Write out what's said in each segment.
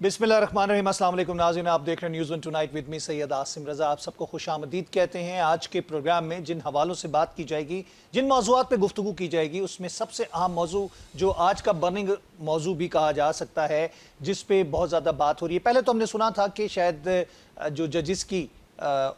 बिस्मिल्लाहिर्रहमानिर्रहीम। अस्सलाम वालेकुम नाज़रीन, आप देख रहे हैं news one tonight with me Syed Asim Raza. आप सबको खुशामदीद कहते हैं। आज के प्रोग्राम में जिन हवालों से बात की जाएगी, जिन मौज़ूआत पे गुफ्तगू की जाएगी, उसमें सबसे अहम मौजू जो आज का बर्निंग मौजू भी कहा जा सकता है, जिस पे बहुत ज़्यादा बात हो रही है। पहले तो हमने सुना था कि शायद जो जजिस की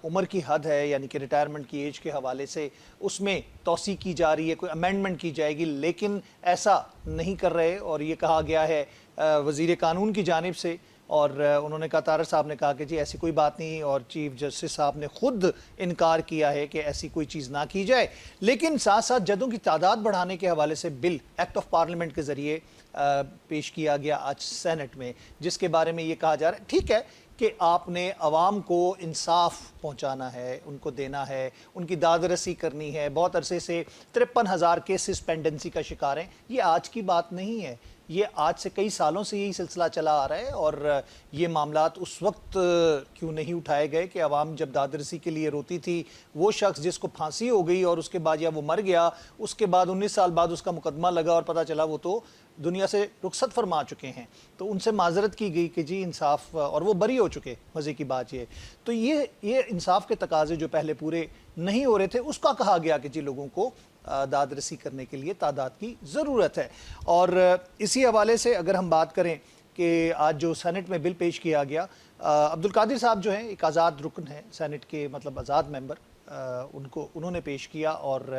उम्र की हद है, यानी कि रिटायरमेंट की एज के हवाले से उसमें तौसी की जा रही है, कोई अमेंडमेंट की जाएगी, लेकिन ऐसा नहीं कर रहे। और ये कहा गया है वज़ीर कानून की जानिब से, और उन्होंने कहा, तारर साहब ने कहा कि जी ऐसी कोई बात नहीं, और चीफ जस्टिस साहब ने खुद इनकार किया है कि ऐसी कोई चीज़ ना की जाए। लेकिन साथ साथ जजों की तादाद बढ़ाने के हवाले से बिल एक्ट ऑफ पार्लियामेंट के ज़रिए पेश किया गया आज सेनेट में, जिसके बारे में ये कहा जा रहा है ठीक है कि आपने अवाम को इंसाफ पहुंचाना है, उनको देना है, उनकी दादरसी करनी है। बहुत अरसे से 53,000 केसेस पेंडेंसी का शिकार हैं। ये आज की बात नहीं है, ये आज से कई सालों से यही सिलसिला चला आ रहा है। और ये मामलात उस वक्त क्यों नहीं उठाए गए कि अवाम जब दादरसी के लिए रोती थी, वो शख्स जिसको फांसी हो गई और उसके बाद या वो मर गया, उसके बाद 19 साल बाद उसका मुकदमा लगा और पता चला वो तो दुनिया से रुखसत फरमा चुके हैं, तो उनसे माजरत की गई कि जी इंसाफ, और वो बरी हो चुके। मज़े की बात ये, तो ये इंसाफ के तकाजे जो पहले पूरे नहीं हो रहे थे, उसका कहा गया कि जी लोगों को दादरसी करने के लिए तादाद की ज़रूरत है। और इसी हवाले से अगर हम बात करें कि आज जो सेनेट में बिल पेश किया गया, अब्दुल कादिर साहब जो हैं एक आज़ाद रुकन हैं सेनेट के, मतलब आज़ाद मेंबर, उन्होंने पेश किया और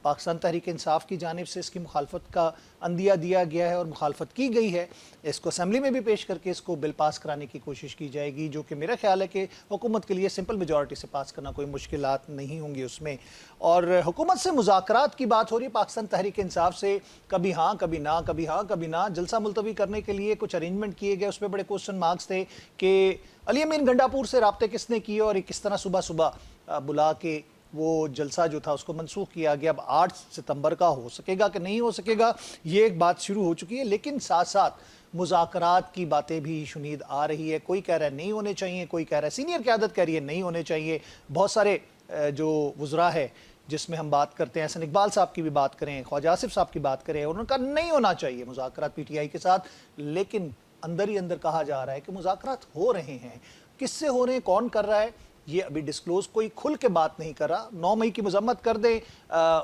पाकिस्तान तहरीक इंसाफ की जानिब से इसकी मुखालफत का अंदिया दिया गया है और मुखालफत की गई है। इसको असम्बली में भी पेश करके इसको बिल पास कराने की कोशिश की जाएगी, जो कि मेरा ख्याल है कि हुकूमत के लिए सिंपल मेजॉरिटी से पास करना कोई मुश्किलात नहीं होंगी उसमें। और हुकूमत से मुज़ाकरात की बात हो रही है, पाकिस्तान तहरीक इंसाफ से कभी हाँ कभी ना, कभी हाँ कभी ना। जलसा मुलतवी करने के लिए कुछ अरेंजमेंट किए गए, उस पर बड़े क्वेश्चन मार्क्स थे कि अली अमीन गंडापुर से रब्ते किसने किए और किस तरह सुबह सुबह बुला के वो जलसा जो था उसको मनसूख किया गया। अब 8 सितंबर का हो सकेगा कि नहीं हो सकेगा, ये एक बात शुरू हो चुकी है। लेकिन साथ साथ मुज़ाकरात की बातें भी शुनीद आ रही है। कोई कह रहा है नहीं होने चाहिए, कोई कह रहा है, सीनियर क़यादत कह रही है नहीं होने चाहिए। बहुत सारे जो वज़रा है, जिसमें हम बात करते हैं एहसन इकबाल साहब की भी बात करें, ख्वाजा आसिफ साहब की बात करें, उन्होंने कहा नहीं होना चाहिए मुज़ाकरात PTI के साथ। लेकिन अंदर ही अंदर कहा जा रहा है कि मुज़ाकरात हो रहे हैं। किससे हो रहे हैं, कौन कर रहा है, ये अभी डिस्क्लोज कोई खुल के बात नहीं कर रहा। 9 मई की मजम्मत कर दें,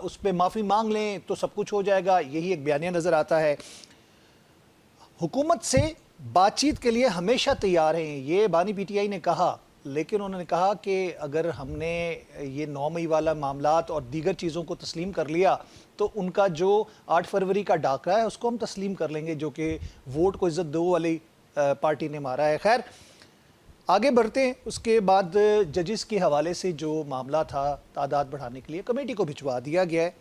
उस पर माफ़ी मांग लें तो सब कुछ हो जाएगा, यही एक बयानिया नज़र आता है। हुकूमत से बातचीत के लिए हमेशा तैयार हैं, ये बानी PTI ने कहा। लेकिन उन्होंने कहा कि अगर हमने ये 9 मई वाला मामलात और दीगर चीज़ों को तस्लीम कर लिया तो उनका जो 8 फरवरी का डाका है उसको हम तस्लीम कर लेंगे, जो कि वोट को इज़्ज़त दो वाली पार्टी ने मारा है। खैर आगे बढ़ते हैं। उसके बाद जजिस के हवाले से जो मामला था, तादाद बढ़ाने के लिए कमेटी को भिजवा दिया गया है।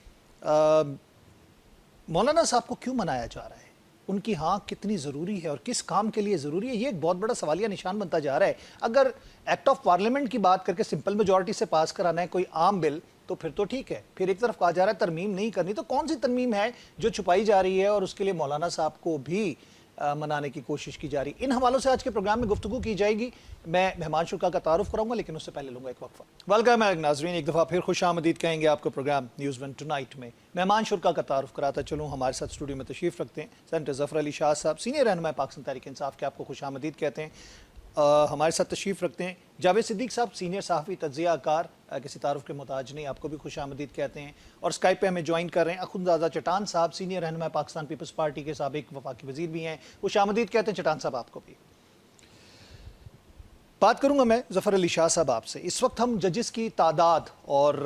मौलाना साहब को क्यों मनाया जा रहा है, उनकी हाँ कितनी ज़रूरी है और किस काम के लिए ज़रूरी है, ये एक बहुत बड़ा सवालिया निशान बनता जा रहा है। अगर एक्ट ऑफ पार्लियामेंट की बात करके सिंपल मेजॉरिटी से पास कराना है कोई आम बिल, तो फिर तो ठीक है। फिर एक तरफ कहा जा रहा है तरमीम नहीं करनी, तो कौन सी तरमीम है जो छुपाई जा रही है और उसके लिए मौलाना साहब को भी मनाने की कोशिश की जा रही। इन हवालों से आज के प्रोग्राम में गुफ्तगू की जाएगी। मैं मेहमान शुरा का तारुफ कराऊंगा, लेकिन उससे पहले लूंगा एक वक्फा। वेलकम नाज़रीन, एक दफ़ा फिर खुश आमदीद कहेंगे आपको प्रोग्राम न्यूज़ वन टुनाइट में। मेहमान शुरा का तारुफ कराता चलूँ, हमारे साथ स्टूडियो में तशरीफ़ रखते हैं सेनेटर ज़फ़र अली शाह साहब, सीनियर रहनुमा पाकिस्तान तहरीक इंसाफ के, आपको खुश आमदीद कहते हैं। हमारे साथ तशरीफ़ रखते हैं जावेद सिद्दीक साहब, सीनियर सहाफ़ी तज्ज़ियाकार, किसी तारुफ के मोहताज नहीं, आपको भी खुश आमदीद कहते हैं। और स्काइप पे हमें ज्वाइन कर रहे हैं अखुंज़ादा चटान साहब, सीनियर रहनुमा पाकिस्तान पीपल्स पार्टी के साबिक़ वफाकी वज़ीर भी हैं, खुश आमदीद कहते हैं चटान साहब आपको भी। बात करूँगा मैं ज़फ़र अली शाह साहब आपसे। इस वक्त हम जजिस की तादाद और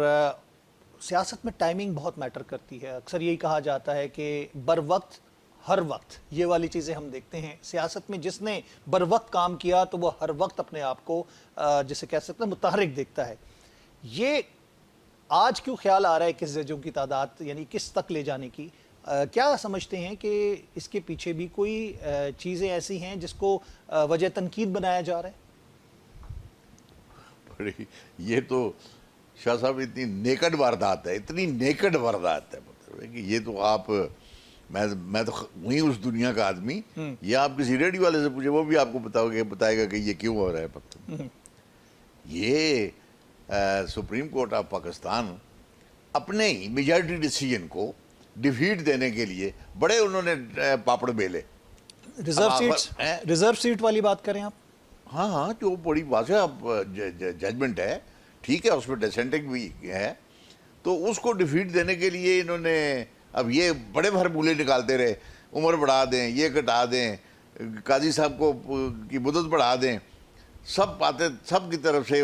सियासत में टाइमिंग बहुत मैटर करती है। अक्सर यही कहा जाता है कि बर वक्त हर वक्त, ये वाली चीज़ें हम देखते हैं सियासत में। जिसने बर वक्त काम किया तो वो हर वक्त अपने आप को जिसे कह सकते हैं मुतहरिक देखता है। ये आज क्यों ख्याल आ रहा है किस जजों की तादाद यानी किस तक ले जाने की, क्या समझते हैं कि इसके पीछे भी कोई चीज़ें ऐसी हैं जिसको वजह तनकीद बनाया जा रहा है? बड़ी ये तो शाह साहब इतनी नेकड वारदात है, इतनी नेकड वारदात है, मतलब है कि ये तो आप मैं तो वहीं उस दुनिया का आदमी, ये आप किसी रेडियो वाले से पूछे वो भी आपको बताएगा कि ये क्यों हो रहा है। मतलब ये सुप्रीम कोर्ट ऑफ पाकिस्तान अपने ही मेजॉरिटी डिसीजन को डिफीट देने के लिए बड़े उन्होंने पापड़ बेले। ریزرو سیٹ والی بات کریں آپ؟ ہاں ہاں، جو بڑی واضح ججمنٹ ہے، ٹھیک ہے، اس میں ڈسینٹنگ بھی ہے، تو اس کو ڈیفیٹ دینے کے لیے انہوں نے اب یہ بڑے بھرمولے نکالتے رہے، عمر بڑھا دیں، یہ کٹا دیں، قاضی صاحب کو کی مدت بڑھا دیں، سب باتیں سب کی طرف سے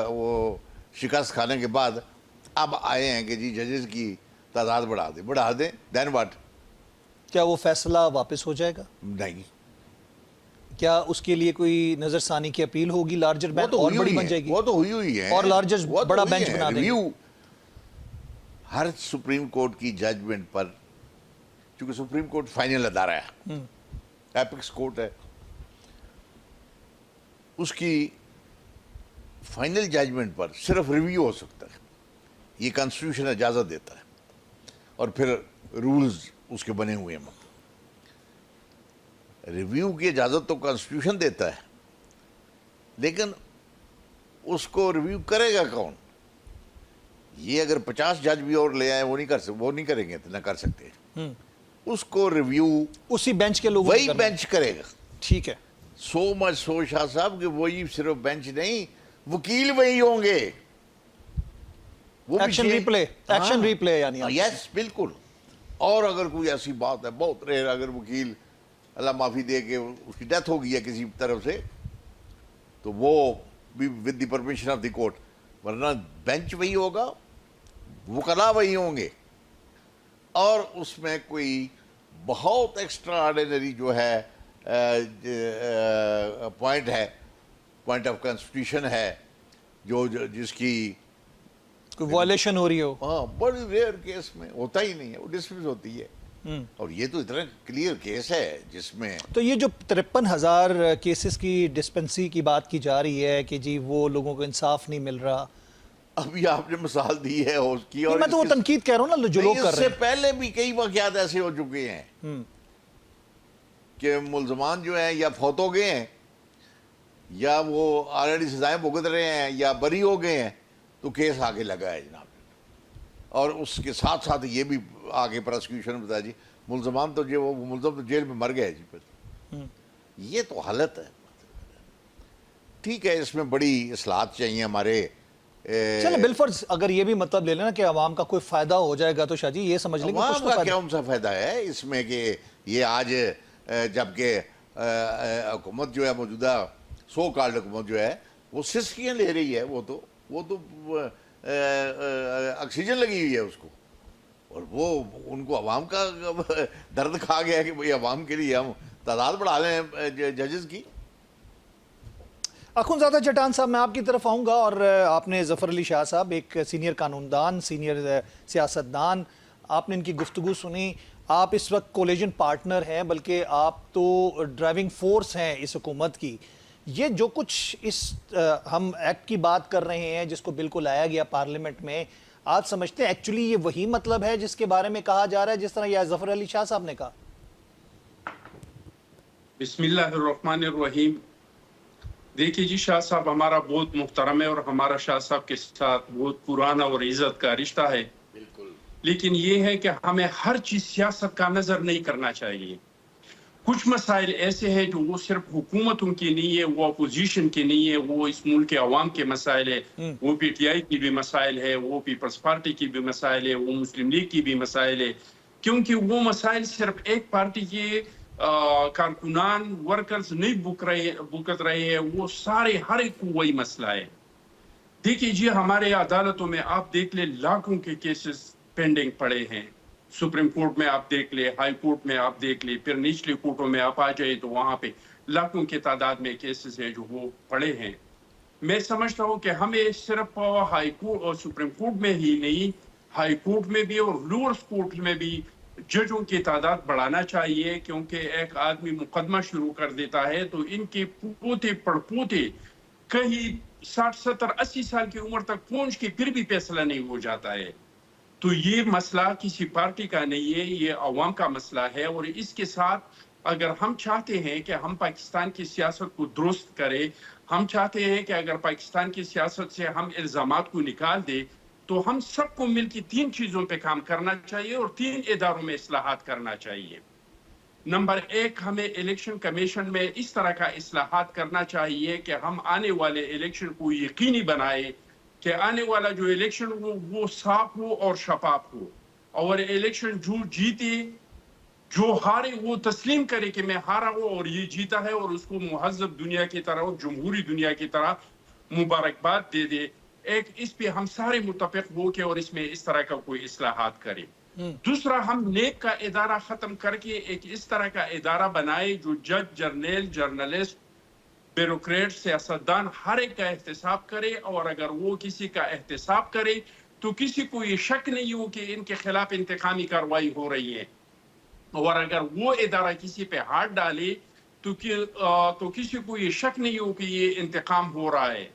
وہ شکست کھانے کے بعد اب آئے ہیں کہ جی ججز کی تعداد بڑھا دیں، دین واٹ؟ کیا وہ فیصلہ واپس ہو جائے گا؟ نہیں، کیا اس کے لیے کوئی نظر ثانی کی اپیل ہوگی؟ لارجر بینچ اور بڑی بن جائے گی؟ وہ تو ہوئی ہے، اور لارجر بڑا بینچ بنا دیں گے؟ ریویو ہر سپریم کورٹ کی ججمنٹ پر، چونکہ سپریم کورٹ فائنل ادارہ ہے، ایپکس کورٹ ہے، اس کی فائنل ججمنٹ پر صرف ریویو ہو سکتا ہے، یہ کانسٹیٹیوشن اجازت دیتا ہے، اور پھر رولز اس کے بنے ہوئے ہیں۔ ریویو کی اجازت تو کانسٹیٹیوشن دیتا ہے، لیکن اس کو ریویو کرے گا کون؟ یہ اگر 50 جج بھی اور لے آئے وہ نہیں کریں گے، نہ کر سکتے، اس کو ریویو اسی بینچ کے لوگ وہی بینچ کرے گا۔ ٹھیک ہے، سو مچ سو شاہ صاحب کہ وہی صرف بینچ نہیں، وکیل وہی ہوں گے، ایکشن ریپلے یعنی یس بالکل۔ اور اگر کوئی ایسی بات ہے، بہت ریئر، اگر وکیل اللہ معافی دے کے اس کی ڈیتھ ہو گئی ہے کسی طرف سے، تو وہ بھی with the permission of the court, ورنہ بینچ وہی ہوگا، وکلاء وہی ہوں گے، اور اس میں کوئی بہت ایکسٹرا آرڈینری جو ہے پوائنٹ ہے، پوائنٹ آف کانسٹیٹیوشن ہے، جس کی کوئی وائلیشن ہو رہی ہو، ہاں بڑی ریئر کیس میں ہوتا ہی نہیں ہے، وہ ڈسمس ہوتی ہے، اور یہ تو اتنا کلیئر کیس ہے جس میں تو یہ جو 53,000 کیسز کی ڈسپنسی کی بات کی جا رہی ہے کہ جی وہ لوگوں کو انصاف نہیں مل رہا، ابھی آپ نے مثال دی ہے اس کی، اور میں تو وہ تنقید کہہ رہا ہوں نا جو لوگ کر اس رہے سے پہلے بھی کئی واقعات ایسے ہو چکے ہیں کہ ملزمان جو ہیں یا فوت ہو گئے ہیں، یا وہ آلریڈی سزائیں بھگت رہے ہیں، یا بری ہو گئے ہیں، تو کیس آگے لگا ہے جناب، اور اس کے ساتھ ساتھ یہ بھی آگے پراسیکیوشن بتا جی ملزمان تو جو وہ ملزم تو جیل میں مر گئے جی، پھر یہ تو حالت ہے۔ ٹھیک ہے، اس میں بڑی اصلاحات چاہیے ہمارے، چلیں بالفرض اگر یہ بھی مطلب لے لینا کہ عوام کا کوئی فائدہ ہو جائے گا، تو شاہ جی یہ سمجھ لیں گے کچھ تو عوام کا کیا ان سا فائدہ ہے اس میں کہ یہ آج جبکہ حکومت جو ہے موجودہ سو کالڈ حکومت جو ہے وہ سسکیاں لے رہی ہے، وہ تو آکسیجن لگی ہوئی ہے اس کو، اور وہ ان کو عوام کا درد کھا گیا کہ بھئی عوام کے لیے ہم تعداد بڑھا لیں ججز کی۔ اخوندزادہ چٹان صاحب، میں آپ کی طرف آؤں گا، اور آپ نے ظفر علی شاہ صاحب ایک سینئر قانون دان، سینئر سیاستدان، آپ نے ان کی گفتگو سنی، آپ اس وقت کولیجن پارٹنر ہیں، بلکہ آپ تو ڈرائیونگ فورس ہیں اس حکومت کی۔ یہ جو کچھ اس ہم ایکٹ کی بات کر رہے ہیں جس کو بل کو لایا گیا پارلیمنٹ میں، آپ سمجھتے ہیں ایکچولی یہ وہی مطلب ہے جس کے بارے میں کہا جا رہا ہے جس طرح یہ ظفر علی شاہ صاحب نے کہا؟ بسم اللہ الرحمن الرحیم۔ دیکھیے جی، شاہ صاحب ہمارا بہت محترم ہے، اور ہمارا شاہ صاحب کے ساتھ بہت پرانا اور عزت کا رشتہ ہے، لیکن یہ ہے کہ ہمیں ہر چیز سیاست کا نظر نہیں کرنا چاہیے۔ کچھ مسائل ایسے ہیں جو وہ صرف حکومتوں کی نہیں ہے، وہ اپوزیشن کی نہیں ہے، وہ اس ملک کے عوام کے مسائل ہے، وہ پی ٹی آئی کی بھی مسائل ہے، وہ پیپلز پارٹی کی بھی مسائل ہے، وہ مسلم لیگ کی بھی مسائل ہے، کیونکہ وہ مسائل صرف ایک پارٹی کے کارکنان ورکرز نہیں بھگت رہے ہیں، وہ سارے ہر ایک کو وہی مسئلہ ہے۔ دیکھیے جی، ہمارے عدالتوں میں آپ دیکھ لیں لاکھوں کے کیسز پینڈنگ پڑے ہیں، سپریم کورٹ میں آپ دیکھ لیں، ہائی کورٹ میں آپ دیکھ لیں، پھر نچلی کورٹوں میں آپ آ جائے تو وہاں پہ لاکھوں کی تعداد میں کیسز ہیں جو وہ پڑے ہیں۔ میں سمجھتا ہوں کہ ہمیں صرف ہائی کورٹ اور سپریم کورٹ میں ہی نہیں، ہائی کورٹ میں بھی اور لوئر کورٹ میں بھی ججوں کی تعداد بڑھانا چاہیے، کیونکہ ایک آدمی مقدمہ شروع کر دیتا ہے تو ان کے پوتے پڑپوتے کہیں 60 70 80 سال کی عمر تک پہنچ کے پھر بھی فیصلہ نہیں ہو جاتا ہے۔ تو یہ مسئلہ کسی پارٹی کا نہیں ہے، یہ عوام کا مسئلہ ہے، اور اس کے ساتھ اگر ہم چاہتے ہیں کہ ہم پاکستان کی سیاست کو درست کریں، ہم چاہتے ہیں کہ اگر پاکستان کی سیاست سے ہم الزامات کو نکال دیں، تو ہم سب کو مل کے 3 چیزوں پہ کام کرنا چاہیے اور 3 اداروں میں اصلاحات کرنا چاہیے۔ नंबर एक, हमें इलेक्शन कमीशन में इस तरह का इस्लाहात करना चाहिए कि हम आने वाले इलेक्शन को यकीनी बनाए कि आने वाला जो इलेक्शन हो वो साफ हो और शफाफ हो, और इलेक्शन जो जीते जो हारे वो तस्लीम करे कि मैं हारा हूं और ये जीता है, और उसको मुहज़्ज़ब दुनिया की तरह और जमहूरी दुनिया की तरह मुबारकबाद दे दे। एक इस पे हम सारे मुत्तफ़िक हो के और इसमें इस तरह का कोई इस्लाहात करें। दूसरा, हम नेक का इदारा खत्म करके एक इस तरह का इदारा बनाए जो जज, जर्नल, जर्नलिस्ट, ब्यूरोक्रेट, सियासतदान हर एक का एहतसाब करे, और अगर वो किसी का एहतसाब करे तो किसी को ये शक नहीं हो कि इनके खिलाफ इंतकामी कार्रवाई हो रही है, और अगर वो इदारा किसी पे हाथ डाले तो किसी को ये शक नहीं हो कि ये इंतकाम हो रहा है।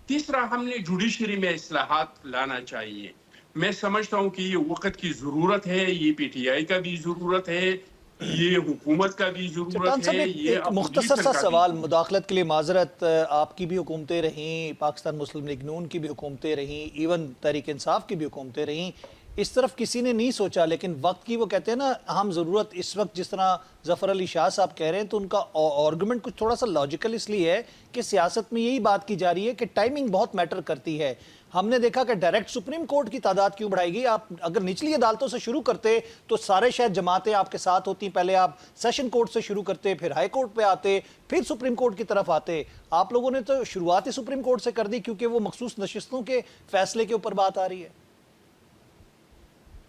तीसरा, हमने जुडिशरी में इस्लाहात लाना चाहिए। मैं समझता हूँ कि ये वक्त की ज़रूरत है, ये पीटीआई का भी ज़रूरत है, ये हुकूमत का भी चट्टान ज़रूरत साहब, है, ये एक मुख्तसर सा अपोजिशन का भी सवाल, ज़रूरत है। मुदाखलत के लिए माजरत, आपकी भी हुकूमतें रहीं, पाकिस्तान मुस्लिम लीग नून की भी हुकूमतें रहीं, इवन तहरीक इंसाफ की भी हुकूमतें रहीं, इस तरफ किसी ने नहीं सोचा, लेकिन वक्त की वो कहते हैं ना अहम ज़रूरत इस वक्त, जिस तरह ज़फ़र अली शाह साहब कह रहे हैं, तो उनका आर्गुमेंट कुछ थोड़ा सा लॉजिकल इसलिए है कि सियासत में यही बात की जा रही है कि टाइमिंग बहुत मैटर करती है। हमने देखा कि डायरेक्ट सुप्रीम कोर्ट की तादाद क्यों बढ़ाएगी, आप अगर निचली अदालतों से शुरू करते तो सारे शायद जमातें आपके साथ होती, पहले आप सेशन कोर्ट से शुरू करते, फिर हाई कोर्ट पे आते, फिर सुप्रीम कोर्ट की तरफ आते। आप लोगों ने तो शुरुआत ही सुप्रीम कोर्ट से कर दी क्योंकि वो मखसूस नशिस्तों के फैसले के ऊपर बात आ रही है।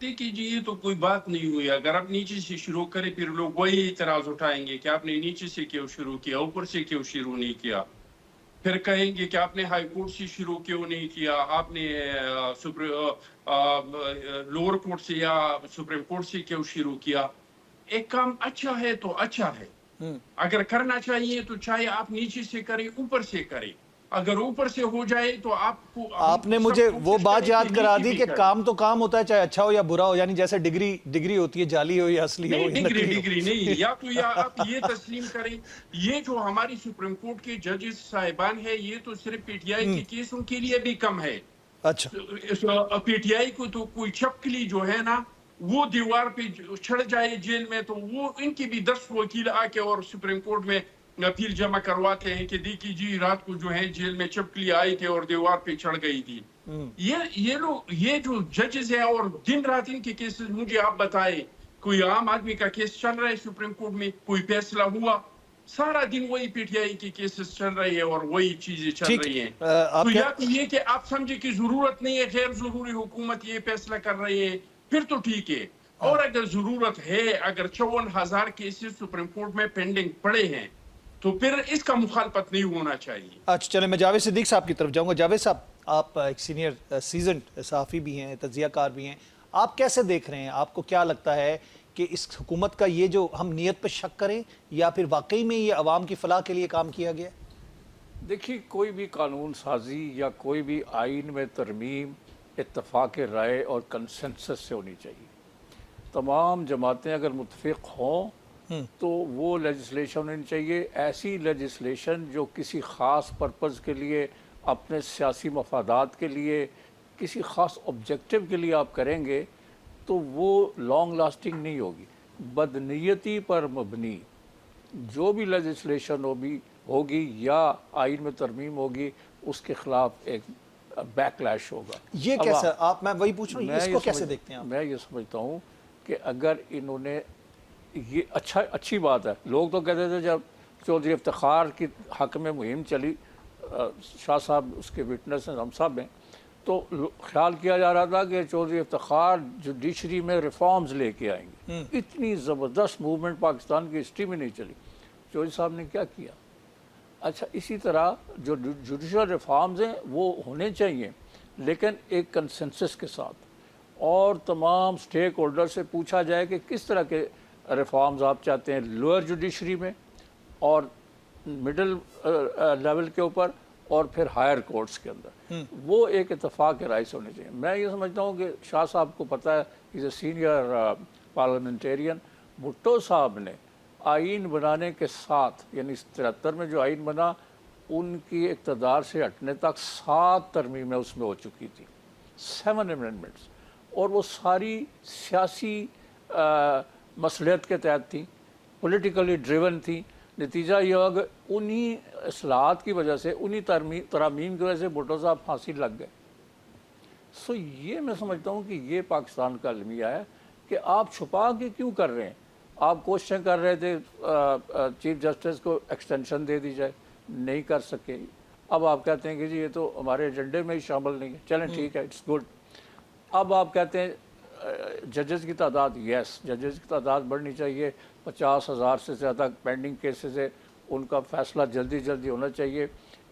देखिए जी, ये तो कोई बात नहीं हुई। अगर आप नीचे से शुरू करें फिर लोग वही इतराज उठाएंगे कि आपने नीचे से क्यों शुरू किया, ऊपर से क्यों शुरू नहीं किया। फिर कहेंगे कि आपने हाई कोर्ट से शुरू क्यों नहीं किया, आपने लोअर कोर्ट से या सुप्रीम कोर्ट से क्यों शुरू किया। एक काम अच्छा है तो अच्छा है, अगर करना चाहिए तो चाहे आप नीचे से करें ऊपर से करें, अगर ऊपर से हो जाए तो आपको आपने मुझे वो बात याद करा दी कि काम तो काम होता है, चाहे अच्छा हो या बुरा हो, यानी जैसे डिग्री होती है, जाली हो या असली हो नहीं, या नकली हो। डिग्री नहीं, या आप ये तस्लीम करें, ये जो हमारी सुप्रीम कोर्ट के जजेस साहिबान है, ये तो सिर्फ पीटीआई के केसों के लिए भी कम है। अच्छा, पीटीआई को तो कोई चपकली जो है ना वो दीवार पे चढ़ जाए जेल में, तो वो इनकी भी 10 वकील आके और सुप्रीम कोर्ट में अपील जमा करवाते हैं कि देखिए जी, रात को जो है जेल में चपकली आई थी और दीवार पे चढ़ गई थी। ये लोग, ये जो जजेस हैं, और दिन रात इनके केसेस, मुझे आप बताएं कोई आम आदमी का केस चल रहा है सुप्रीम कोर्ट में, कोई फैसला हुआ, सारा दिन वही पीटीआई के केसेस चल रही है और वही चीजें चल रही हैं। तो या तो ये कि आप समझे कि जरूरत नहीं है, गैर जरूरी हुकूमत ये फैसला कर रही है, फिर तो ठीक है। और अगर जरूरत है, अगर 54,000 केसेस सुप्रीम कोर्ट में पेंडिंग पड़े हैं, तो फिर इसका मुखालफत नहीं होना चाहिए। अच्छा, चले मैं जावेद सिद्दीक साहब की तरफ जाऊंगा। जावेद साहब, आप एक सीनियर सीजन्ड सहाफ़ी भी हैं, तज्ज़ियाकार भी हैं, आप कैसे देख रहे हैं, आपको क्या लगता है कि इस हुकूमत का ये जो हम नीयत पर शक करें या फिर वाकई में ये अवाम की फलाह के लिए काम किया गया? देखिए, कोई भी कानून साजी या कोई भी आइन में तरमीम इत्तफाक राय और कंसेंसस से होनी चाहिए। तमाम जमातें अगर मुत्तफ़िक़ हों तो वो लेजिस्लेशन होनी चाहिए, ऐसी लेजिस्लेशन जो किसी ख़ास पर्पज़ के लिए, अपने सियासी मफादात के लिए, किसी ख़ास ऑब्जेक्टिव के लिए आप करेंगे तो वो लॉन्ग लास्टिंग नहीं होगी। बदनीयती पर मबनी जो भी लेजिस्लेशन होगी या आइन में तरमीम होगी, उसके ख़िलाफ़ एक बैकलैश होगा। ये कैसा, आप, मैं वही पूछ रहा हूँ, इसको कैसे देखते हैं आप? मैं ये समझता हूँ कि अगर इन्होंने, ये अच्छी बात है। लोग तो कहते थे जब चौधरी इफ्तिखार की हक में मुहिम चली, शाह साहब उसके विटनेस हैं, हम सब हैं, तो ख्याल किया जा रहा था कि चौधरी इफ्तिखार जुडिशरी में रिफॉर्म्स लेके आएंगे। इतनी ज़बरदस्त मूवमेंट पाकिस्तान की हिस्ट्री में नहीं चली। चौधरी साहब ने क्या किया? अच्छा, इसी तरह जो जुडिशल रिफॉर्म्स हैं वो होने चाहिए, लेकिन एक कंसेंसस के साथ, और तमाम स्टेक होल्डर से पूछा जाए कि किस तरह के रिफॉर्म्स आप चाहते हैं, लोअर जुडिशरी में और मिडिल लेवल के ऊपर और फिर हायर कोर्ट्स के अंदर। वो एक इत्तेफाक के राय से होने चाहिए। मैं ये समझता हूँ कि शाह साहब को पता है, is a senior parliamentarian. Bhutto साहब ने आइन बनाने के साथ, यानी 73 में जो आइन बना, उनकी इक़्तिदार से हटने तक 7 तरमीमें उसमें हो चुकी थी, 7 अमेंडमेंट्स, और वो सारी सियासी मसलियत के तहत थी। پولیٹیکلی ڈریون تھیں. نتیجہ یہ ہوا کہ انہی اصلاحات کی وجہ سے, انہی ترامیم کی وجہ سے بھٹو صاحب پھانسی لگ گئے. سو یہ میں سمجھتا ہوں کہ یہ پاکستان کا المیہ ہے کہ آپ چھپا کے کیوں کر رہے ہیں. آپ کوششیں کر رہے تھے چیف جسٹس کو ایکسٹینشن دے دی جائے, نہیں کر سکے. اب آپ کہتے ہیں کہ جی یہ تو ہمارے ایجنڈے میں ہی شامل نہیں ہے. چلیں ٹھیک ہے, اٹس گڈ. اب آپ کہتے ہیں ججز کی تعداد, یس ججز کی تعداد بڑھنی چاہیے. 50,000 سے زیادہ پینڈنگ کیسز ہے, ان کا فیصلہ جلدی ہونا چاہیے.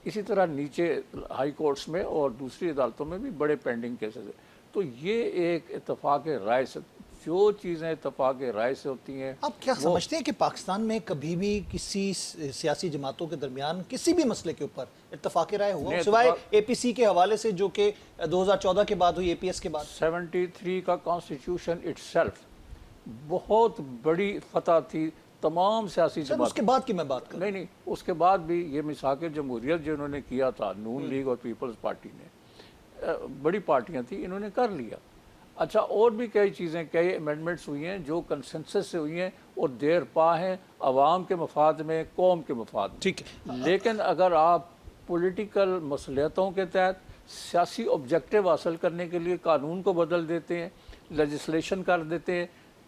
اسی طرح نیچے ہائی کورٹس میں اور دوسری عدالتوں میں بھی بڑے پینڈنگ کیسز ہیں. تو یہ ایک اتفاق رائے سے, جو چیزیں اتفاق رائے سے ہوتی ہیں. آپ کیا سمجھتے ہیں کہ پاکستان میں کبھی بھی کسی سیاسی جماعتوں کے درمیان کسی بھی مسئلے کے اوپر اتفاق رائے ہوا سوائے اے پی سی کے حوالے سے جو کہ 2014 کے بعد ہوئی, اے پی ایس کے بعد؟ 73 کا کانسٹیٹیوشن اٹ سیلف بہت بڑی فتح تھی تمام سیاسی جماعتوں. اس کے بعد کی میں بات کروں. نہیں, اس کے بعد بھی یہ میثاق جمہوریت جو انہوں نے کیا تھا, نون لیگ اور پیپلز پارٹی نے, بڑی پارٹیاں تھیں, انہوں نے کر لیا. اچھا, اور بھی کئی چیزیں, کئی امینڈمنٹس ہوئی ہیں جو کنسنسس سے ہوئی ہیں اور دیر پا ہیں عوام کے مفاد میں, قوم کے مفاد میں. ٹھیک ہے. لیکن اگر آپ پولیٹیکل مصلحتوں کے تحت سیاسی آبجیکٹیو حاصل کرنے کے لیے قانون کو بدل دیتے ہیں, لیجسلیشن کر دیتے ہیں,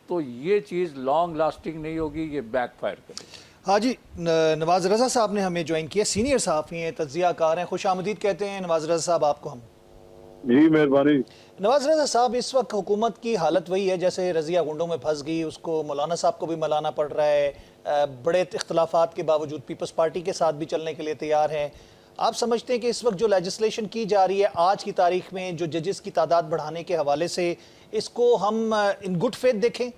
تو یہ چیز لانگ لاسٹنگ نہیں ہوگی, یہ بیک فائر کرے گی. ہاں جی, نواز رضا صاحب نے ہمیں جوائن کیا, سینئر صحافی ہیں, تجزیہ کار ہیں. خوش آمدید کہتے ہیں نواز رضا صاحب آپ کو ہم. جی مہربانی. نواز رضا صاحب, اس وقت حکومت کی حالت وہی ہے جیسے رضیہ گنڈوں میں پھنس گئی. اس کو مولانا صاحب کو بھی ملانا پڑ رہا ہے, بڑے اختلافات کے باوجود پیپلز پارٹی کے ساتھ بھی چلنے کے لیے تیار ہیں. آپ سمجھتے ہیں کہ اس وقت جو لیجسلیشن کی جا رہی ہے آج کی تاریخ میں, جو ججز کی تعداد بڑھانے کے حوالے سے, اس کو ہم ان گڈ فیتھ دیکھیں؟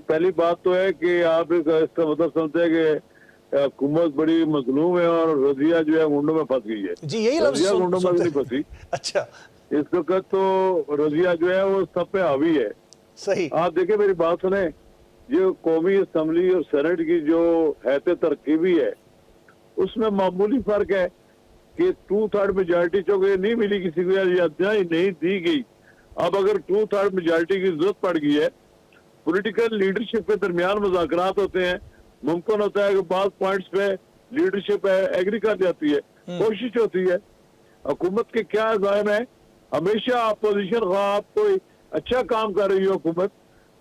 پہلی بات تو ہے کہ آپ اس کا مطلب سمجھتے ہیں کہ حکومت بڑی مظلوم ہے اور رضیہ جو ہے گنڈوں میں پھنس گئی ہے. جی, یہی لفظ رضیہ گنڈوں میں نہیں پھنسی. اچھا, اس وقت تو رضیہ جو ہے وہ سب پہ حاوی ہے. صحیح. آپ دیکھیں میری بات سنیں, جو قومی اسمبلی اور سینٹ کی جو حیث ترکیبی ہے اس میں معمولی فرق ہے کہ 2/3 میجارٹی چونکہ نہیں ملی کسی کو یا نہیں دی گئی. اب اگر 2/3 میجارٹی کی ضرورت پڑ گئی ہے, پولیٹیکل لیڈرشپ کے درمیان مذاکرات ہوتے ہیں, ممکن ہوتا ہے کہ بعض پوائنٹس پہ لیڈرشپ ایگری کر جاتی ہے, کوشش ہوتی ہے. حکومت کے کیا عزائم ہے, ہمیشہ اپوزیشن خواہ آپ کوئی اچھا کام کر رہی ہو حکومت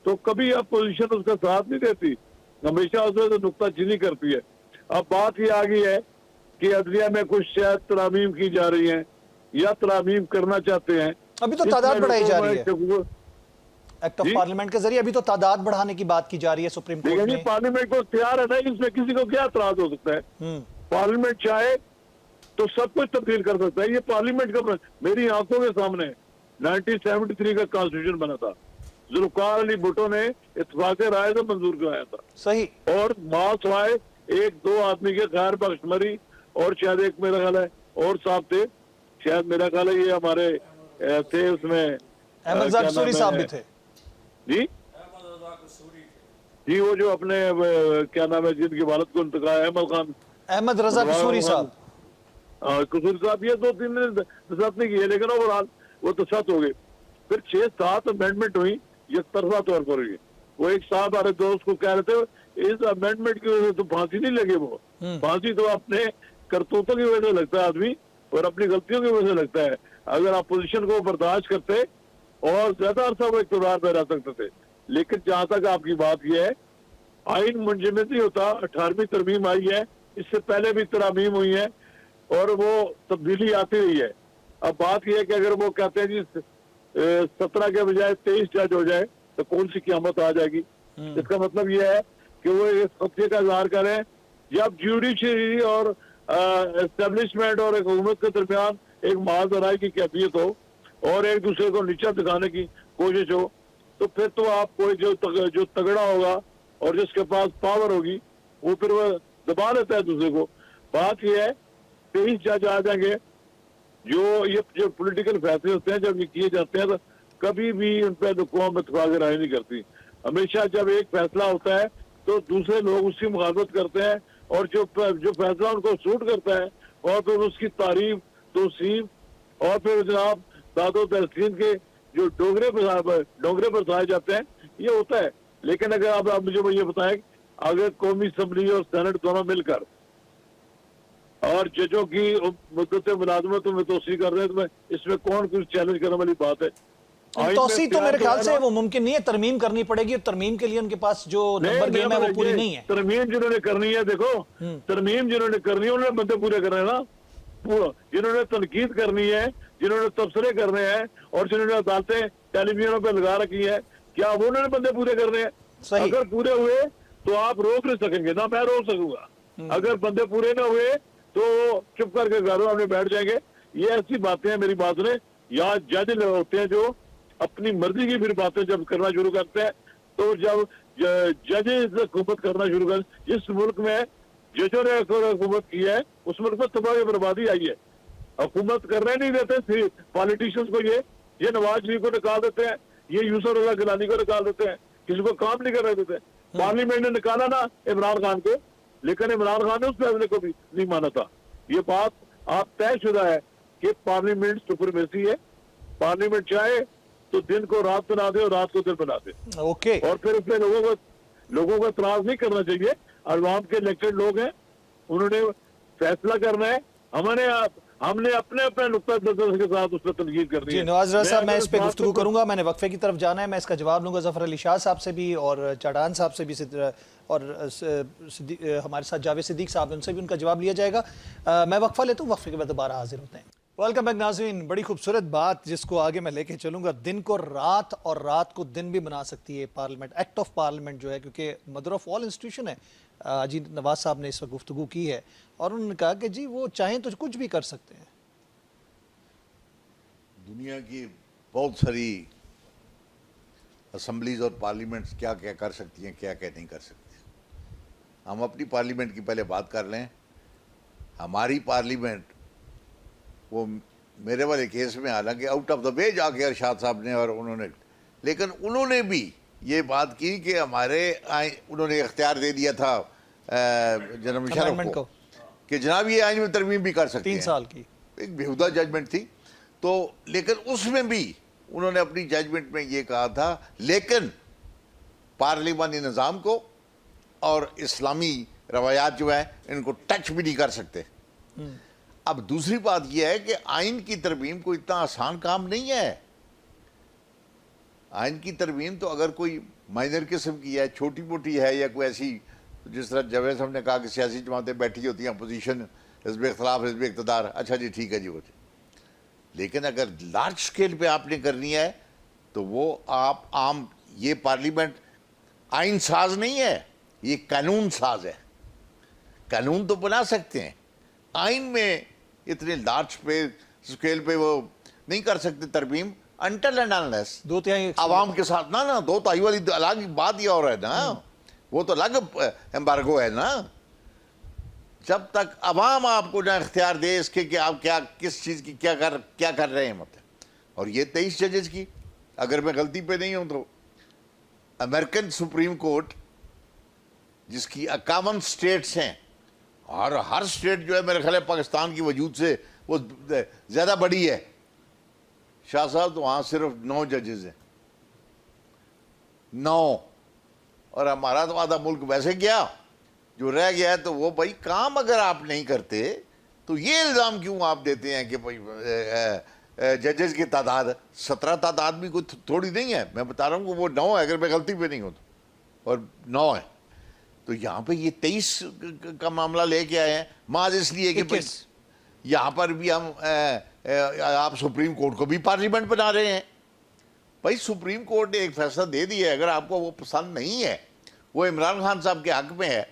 تو کبھی اپوزیشن اس کا ساتھ نہیں دیتی, ہمیشہ اس میں نکتہ چینی کرتی ہے. اب بات یہ آ گئی ہے کہ عدلیہ میں کچھ شاید ترامیم کی جا رہی ہیں یا ترامیم کرنا چاہتے ہیں. ابھی تو تعداد بڑھائی جا رہی ہے ایکٹ آف جی؟ پارلیمنٹ کے ذریعے ابھی تو تعداد بڑھانے کی بات کی جا رہی ہے سپریم کورٹ میں. پارلیمنٹ کو اختیار ہے نا, اس میں کسی کو کیا اعتراض ہو سکتا ہے؟ پارلیمنٹ چاہے تو سب کچھ تبدیل کر سکتا ہے. یہ پارلیمنٹ کا میری آنکھوں کے سامنے 1973 کا کانسٹیٹیوشن بنا تھا, ذوالفقار علی بھٹو نے اتفاق رائے سے منظور کرایا تھا. صحیح. اور سوائے 1-2 آدمی کے خیر بخش مری اور شاید ایک میرا خیال ہے اور صاحب تھے, شاید میرا خیال ہے یہ ہمارے تھے اس میں احمد رضا قصوری صاحب بھی تھے. جی جی, وہ جو اپنے کیا نام ہے جن کی والد کو انتقال, احمد رضا قصوری صاحب. قصوری صاحب یہ 2-3 نے نصرت نہیں کی ہے, لیکن اوورال وہ تو 7 ہو گئے. پھر 6-7 امینڈمنٹ ہوئی یک طرفہ طور پر ہوئی. وہ ایک صاحب ہمارے دوست کو کہہ رہے تھے اس امینڈمنٹ کی وجہ سے تو پھانسی نہیں لگے. وہ پھانسی تو اپنے کرتوتوں کی وجہ سے لگتا ہے آدمی اور اپنی غلطیوں کی وجہ سے لگتا ہے. اگر اپوزیشن کو برداشت کرتے اور زیادہ عرصہ وہ اقتدار پہ رہ سکتے تھے. لیکن جہاں تک آپ کی بات یہ ہے, آئین منجمد نہیں ہوتا. 18ویں ترمیم آئی ہے, اس سے پہلے بھی ترامیم ہوئی ہیں اور وہ تبدیلی آتی رہی ہے. اب بات یہ ہے کہ اگر وہ کہتے ہیں جی 17 کے بجائے 23 جج ہو جائے تو کون سی قیامت آ جائے گی. اس کا مطلب یہ ہے کہ وہ اس خدشے کا اظہار کریں جب جوڈیشری اور اسٹیبلشمنٹ اور حکومت کے درمیان ایک محاذ رائے کی کیفیت ہو اور ایک دوسرے کو نیچا دکھانے کی کوشش ہو, تو پھر تو آپ کوئی جو تگڑا ہوگا اور جس کے پاس پاور ہوگی وہ پھر وہ دبا لیتا ہے دوسرے کو. بات یہ ہے 23 جج آ جائیں گے. جو پولیٹیکل فیصلے ہوتے ہیں جب یہ کیے جاتے ہیں تو کبھی بھی ان پہ قوم اتفاق رائے نہیں کرتی. ہمیشہ جب ایک فیصلہ ہوتا ہے تو دوسرے لوگ اس کی مخالفت کرتے ہیں اور جو فیصلہ ان کو سوٹ کرتا ہے اور پھر اس کی تعریف توصیف اور پھر جناب داد و تحسین کے جو ڈونگرے پر سائے جاتے ہیں یہ ہوتا ہے. لیکن اگر آپ مجھے یہ بتائیں اگر قومی اسمبلی اور سینٹ دونوں مل کر اور ججوں کی مدت ملازمتوں میں توسیع کر رہے ہیں تو میں اس میں کون کچھ چیلنج کرنے والی بات ہے؟ توسیع تو میرے خیال سے وہ ممکن نہیں ہے، ترمیم کرنی پڑے گی، اور ترمیم کے لیے ان کے پاس جو نمبر گیم ہے وہ پوری نہیں ہے۔ ترمیم جنہوں نے کرنی ہے، دیکھو ترمیم جنہوں نے کرنی ہے انہوں نے بندے پورے کرنے ہیں نا، جنہوں نے تنقید کرنی ہے، جنہوں نے تبصرے کرنے ہیں اور جنہوں نے عدالتیں ٹیلی ویژنوں پہ لگا رکھی ہیں، کیا وہ انہوں نے بندے پورے کرنے ہیں؟ اگر پورے ہوئے تو آپ روک نہیں سکیں گے، نہ میں روک سکوں گا۔ اگر بندے پورے نہ ہوئے تو چپ کر کے گھروں میں بیٹھ جائیں گے۔ یہ ایسی باتیں ہیں میری بات نے، یا جج ہوتے ہیں جو اپنی مرضی کی پھر باتیں جب کرنا شروع کرتے ہیں، تو جب ججز حکومت کرنا شروع کر، جس ملک میں ججوں نے حکومت کی ہے اس ملک میں تباہی بربادی آئی ہے۔ حکومت کرنے نہیں دیتے پالیٹیشنز کو، یہ نواز شریف کو نکال دیتے ہیں، یہ یوسف رضا گیلانی کو نکال دیتے ہیں، کسی کو کام نہیں کرنے دیتے۔ پارلیمنٹ نے نکالا نا عمران خان کو، لیکن عمران خان نے اس فیصلے کو بھی نہیں مانا تھا۔ یہ بات آپ طے شدہ ہے کہ پارلیمنٹ سپرمیسی ہے، پارلیمنٹ چاہے تو دن کو رات بنا دے اور رات کو دن بنا دے۔ اوکے، اور پھر اس میں لوگوں کو اعتراض نہیں کرنا چاہیے، عوام کے الیکٹڈ لوگ ہیں، انہوں نے فیصلہ کرنا ہے، ہم نے اپنے نقطہ نظر کے ساتھ اس پر تنقید کرنی ہے۔ جی نواز رضا صاحب، میں اس پہ گفتگو کروں گا، میں نے وقفے کی طرف جانا ہے، میں اس کا جواب لوں گا ظفر علی شاہ صاحب سے بھی اور چاڈان صاحب سے بھی، اور ہمارے ساتھ جاوید صدیق صاحب، ان سے بھی ان کا جواب لیا جائے گا۔ میں وقفہ لیتا ہوں، وقفے کے بعد دوبارہ حاضر ہوتے ہیں۔ ویلکم بیک ناظرین، بڑی خوبصورت بات جس کو آگے میں لے کے چلوں گا، دن کو رات اور رات کو دن بھی بنا سکتی ہے پارلیمنٹ، ایکٹ آف پارلیمنٹ جو ہے، کیونکہ مدر آف آل انسٹیٹیوشن ہے۔ جی نواز صاحب نے اس وقت گفتگو کی ہے اور انہوں نے کہا کہ جی وہ چاہیں تو کچھ بھی کر سکتے ہیں۔ دنیا کی بہت ساری اسمبلیز اور پارلیمنٹس کیا کیا کر سکتی ہیں، کیا کیا نہیں کر سکتی۔ ہم اپنی پارلیمنٹ کی پہلے بات کر لیں۔ ہماری پارلیمنٹ وہ میرے والے کیس میں حالانکہ آؤٹ آف دا وے جا کے ارشاد صاحب نے اور لیکن انہوں نے بھی یہ بات کی کہ انہوں نے اختیار دے دیا تھا جناب مشرف کو کہ جناب یہ آئین میں ترمیم بھی کر سکتے ہیں۔ 3 سال کی ایک بےہودہ ججمنٹ تھی، تو لیکن اس میں بھی انہوں نے اپنی ججمنٹ میں یہ کہا تھا لیکن پارلیمانی نظام کو اور اسلامی روایات جو ہیں ان کو ٹچ بھی نہیں کر سکتے۔ اب دوسری بات یہ ہے کہ آئین کی ترمیم کوئی اتنا آسان کام نہیں ہے۔ آئین کی ترمیم تو اگر کوئی مائنر قسم کی ہے، چھوٹی موٹی ہے، یا کوئی ایسی جس طرح جاوید صاحب نے کہا کہ سیاسی جماعتیں بیٹھی ہوتی ہیں، اپوزیشن، حزب اختلاف، حزب اقتدار، اچھا جی ٹھیک ہے جی وہ۔ لیکن اگر لارج سکیل پہ آپ نے کرنی ہے تو وہ آپ عام، یہ پارلیمنٹ آئین ساز نہیں ہے، یہ قانون ساز ہے۔ قانون تو بنا سکتے ہیں، آئین میں اتنے لارج سکیل پہ وہ نہیں کر سکتے ترمیم انٹل اینڈ انلیس 2/3 عوام کے ساتھ۔ نا 2/3 والی الگ بات یہ اور ہے نا، وہ تو الگ ایمبارگو ہے نا۔ جب تک عوام آپ کو نہ اختیار دے اس کے کہ آپ کیا کس چیز کی کیا کر رہے ہیں مطلب۔ اور یہ 23 ججز کی، اگر میں غلطی پہ نہیں ہوں تو امریکن سپریم کورٹ جس کی 51 سٹیٹس ہیں، اور ہر سٹیٹ جو ہے میرے خیال ہے پاکستان کی وجود سے وہ زیادہ بڑی ہے، شاہ صاحب تو وہاں صرف 9 ججز ہیں، 9۔ اور ہمارا تو آدھا ملک ویسے گیا، جو رہ گیا ہے تو وہ بھائی کام اگر آپ نہیں کرتے تو یہ الزام کیوں آپ دیتے ہیں کہ بھائی ججز کی تعداد 17 تعداد بھی کوئی تھوڑی نہیں ہے۔ میں بتا رہا ہوں کہ وہ 9 ہے اگر میں غلطی پہ نہیں ہوں تو، اور 9 ہے۔ تو یہاں پہ یہ 23 کا معاملہ لے کے آئے ہیں محض اس لیے کہ یہاں پر بھی ہم آپ سپریم کورٹ کو بھی پارلیمنٹ بنا رہے ہیں۔ بھائی سپریم کورٹ نے ایک فیصلہ دے دیا ہے، اگر آپ کو وہ پسند نہیں ہے، وہ عمران خان صاحب کے حق میں ہے،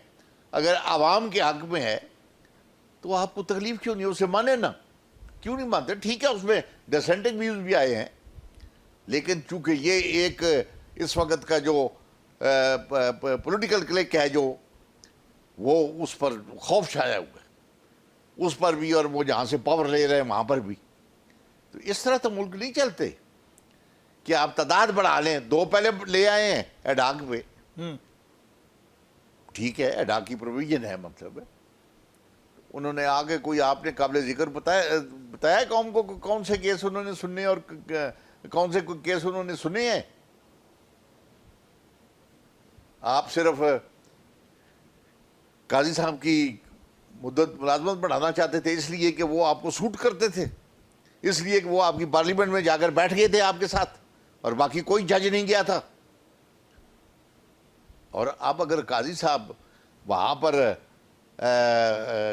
اگر عوام کے حق میں ہے، تو آپ کو تکلیف کیوں نہیں، اسے مانے نا، کیوں نہیں مانتے؟ ٹھیک ہے اس میں ڈسینٹنگ ویوز بھی آئے ہیں، لیکن چونکہ یہ ایک اس وقت کا جو پولیٹیکل کلک ہے جو وہ اس پر خوف چھایا ہوا ہے، اس پر بھی، اور وہ جہاں سے پاور لے رہے ہیں وہاں پر بھی۔ تو اس طرح تو ملک نہیں چلتے کہ آپ تعداد بڑھا لیں۔ 2 پہلے لے آئے ہیں ایڈاک پہ، ٹھیک ہے ایڈاک کی پروویژن ہے، مطلب ہے انہوں نے آگے کوئی آپ نے قابل ذکر بتایا قوم کو کون سے کیس انہوں نے سننے اور کون سے کیس انہوں نے سنے ہیں؟ آپ صرف قاضی صاحب کی مدت ملازمت بڑھانا چاہتے تھے اس لیے کہ وہ آپ کو سوٹ کرتے تھے، اس لیے کہ وہ آپ کی پارلیمنٹ میں جا کر بیٹھ گئے تھے آپ کے ساتھ، اور باقی کوئی جج نہیں گیا تھا. اور اب اگر قاضی صاحب وہاں پر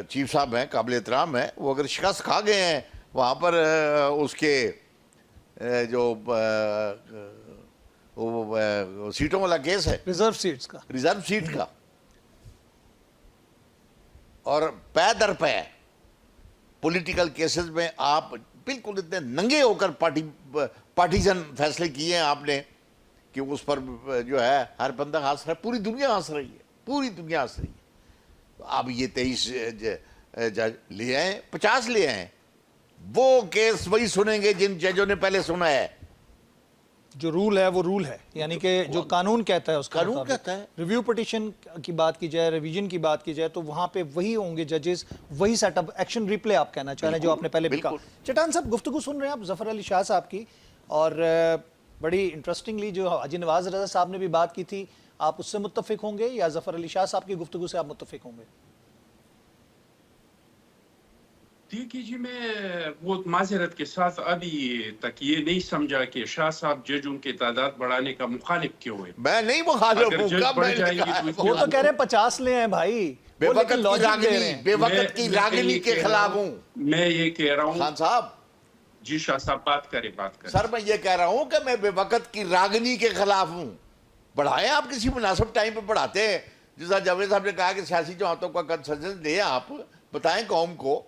چیف صاحب ہیں، قابل احترام ہیں، وہ اگر شکست کھا گئے ہیں وہاں پر اس کے جو سیٹوں والا کیس ہے، ریزرو سیٹس کا، ریزرو سیٹ کا، اور پے در پے پولیٹیکل کیسز میں آپ بالکل اتنے ننگے ہو کر پارٹیزن فیصلے کیے ہیں آپ نے کہ اس پر جو ہے ہر بندہ ہنس رہا ہے، پوری دنیا ہنس رہی ہے، پوری دنیا ہنس رہی ہے. اب یہ 23 جج لے آئے، 50 لے آئے، وہ کیس وہی سنیں گے جن ججوں نے پہلے سنا ہے. جو رول ہے وہ رول ہے، یعنی کہ جو قانون کہتا ہے اس کا قانون کہتا ہے. ریویو پٹیشن کی بات کی جائے، ریویژن کی بات کی جائے تو وہاں پہ وہی ہوں گے ججز، وہی سیٹ اپ، ایکشن ریپلے آپ کہنا چاہ رہے ہیں جو آپ نے پہلے بھی کہا. چٹان صاحب گفتگو سن رہے ہیں آپ ظفر علی شاہ صاحب کی، اور بڑی انٹرسٹنگلی جو حاجی نواز رضا صاحب نے بھی بات کی تھی، آپ اس سے متفق ہوں گے یا ظفر علی شاہ صاحب کی گفتگو سے آپ متفق ہوں گے؟ دیکھیے جی، میں بہت معذرت کے ساتھ ابھی تک یہ نہیں سمجھا کہ شاہ صاحب ججوں کی تعداد بڑھانے کا مخالف کیوں ہوئے. میں نہیں مخالف اگر ہوں، جج کب بڑھ میں جائیں نے گے کہا تو ہے؟ اس وہ تو کہہ رہے ہیں 50 لے ہیں بھائی، بے وہ وقت لیکن کی لاجک دے رہے راگنی، ہیں. بے وقت کی راگنی کے خلاف ہوں. میں یہ کہہ رہا ہوں، خان صاحب جی شاہ صاحب بات کریں. سر میں یہ کہہ رہا ہوں کہ میں بے وقت کی راگنی کے خلاف ہوں. بڑھائیں، آپ کسی مناسب ٹائم پہ بڑھاتے ہیں. جیسا جاوید صاحب نے کہا کہ سیاسی جماعتوں کا کنسنسس دیں، آپ بتائیں قوم کو.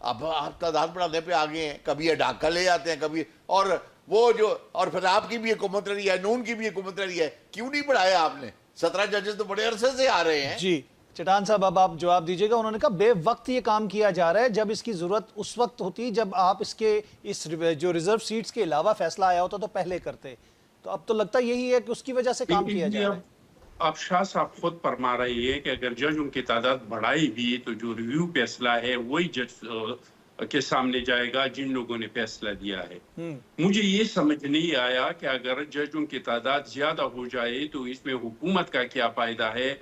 اب آپ تعداد بڑھانے پہ آگے ہیں، کبھی یہ ڈاکہ لے آتے ہیں، کبھی اور وہ جو، اور پھر آپ کی بھی حکومت رہی ہے، نون کی بھی حکومت رہی ہے، کیوں نہیں بڑھایا آپ نے؟ 17 ججز تو بڑے عرصے سے آ رہے ہیں. جی چٹان صاحب اب آپ جواب دیجئے گا. انہوں نے کہا بے وقت یہ کام کیا جا رہا ہے، جب اس کی ضرورت اس وقت ہوتی جب آپ اس جو ریزرو سیٹس کے علاوہ فیصلہ آیا ہوتا تو پہلے کرتے. تو اب تو لگتا یہی ہے کہ اس کی وجہ سے کام کیا جا رہا ہے. اب شاہ صاحب خود فرما رہے ہیں کہ اگر ججوں کی تعداد بڑھائی بھی تو جو ریویو فیصلہ ہے وہی جج کے سامنے جائے گا جن لوگوں نے فیصلہ دیا ہے. مجھے یہ سمجھ نہیں آیا کہ اگر ججوں کی تعداد زیادہ ہو جائے تو اس میں حکومت کا کیا فائدہ ہے،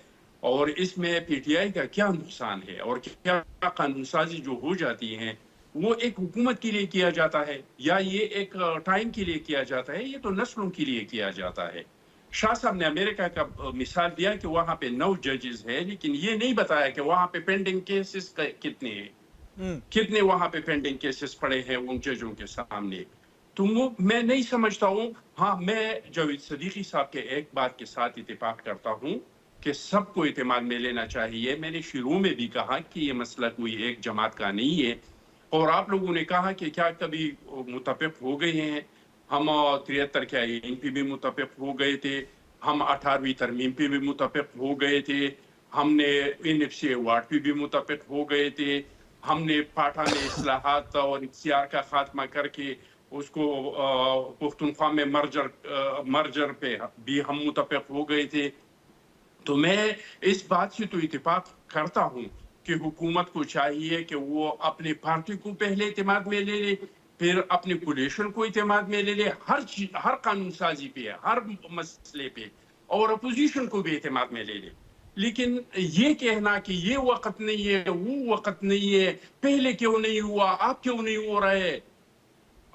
اور اس میں پی ٹی آئی کا کیا نقصان ہے، اور کیا قانون سازی جو ہو جاتی ہیں وہ ایک حکومت کے لیے کیا جاتا ہے یا یہ ایک ٹائم کے لیے کیا جاتا ہے، یہ تو نسلوں کے لیے کیا جاتا ہے. شاہ صاحب نے امریکہ کا مثال دیا کہ وہاں پہ 9 ججز ہیں، لیکن یہ نہیں بتایا کہ وہاں پہ پینڈنگ کیسز کتنے ہیں، کتنے وہاں پہ پینڈنگ کیسز پڑے ہیں ان ججوں کے سامنے. تو میں نہیں سمجھتا ہوں. ہاں، میں جاوید صدیقی صاحب کے ایک بات کے ساتھ اتفاق کرتا ہوں کہ سب کو اعتماد میں لینا چاہیے. میں نے شروع میں بھی کہا کہ یہ مسئلہ کوئی ایک جماعت کا نہیں ہے، اور آپ لوگوں نے کہا کہ کیا کبھی متفق ہو گئے ہیں. ہم 73 کے آئین پہ بھی متفق ہو گئے تھے، ہم 18ویں ترمیم پہ بھی متفق ہو گئے تھے، ہم نے NFC ایوارڈ پہ بھی متفق ہو گئے تھے، ہم نے پاٹھان اصلاحات اور اختیار کا خاتمہ کر کے اس کو پختونخوا میں مرجر پہ بھی ہم متفق ہو گئے تھے. تو میں اس بات سے تو اتفاق کرتا ہوں کہ حکومت کو چاہیے کہ وہ اپنے پارٹی کو پہلے اعتماد میں لے لے، پھر اپنے کولیشن کو اعتماد میں لے لے، ہر قانون سازی پہ، ہر مسئلے پہ، اور اپوزیشن کو بھی اعتماد میں لے لے. لیکن یہ کہنا کہ یہ وقت نہیں ہے، وہ وقت نہیں ہے، پہلے کیوں نہیں ہوا، آپ کیوں نہیں ہو رہے،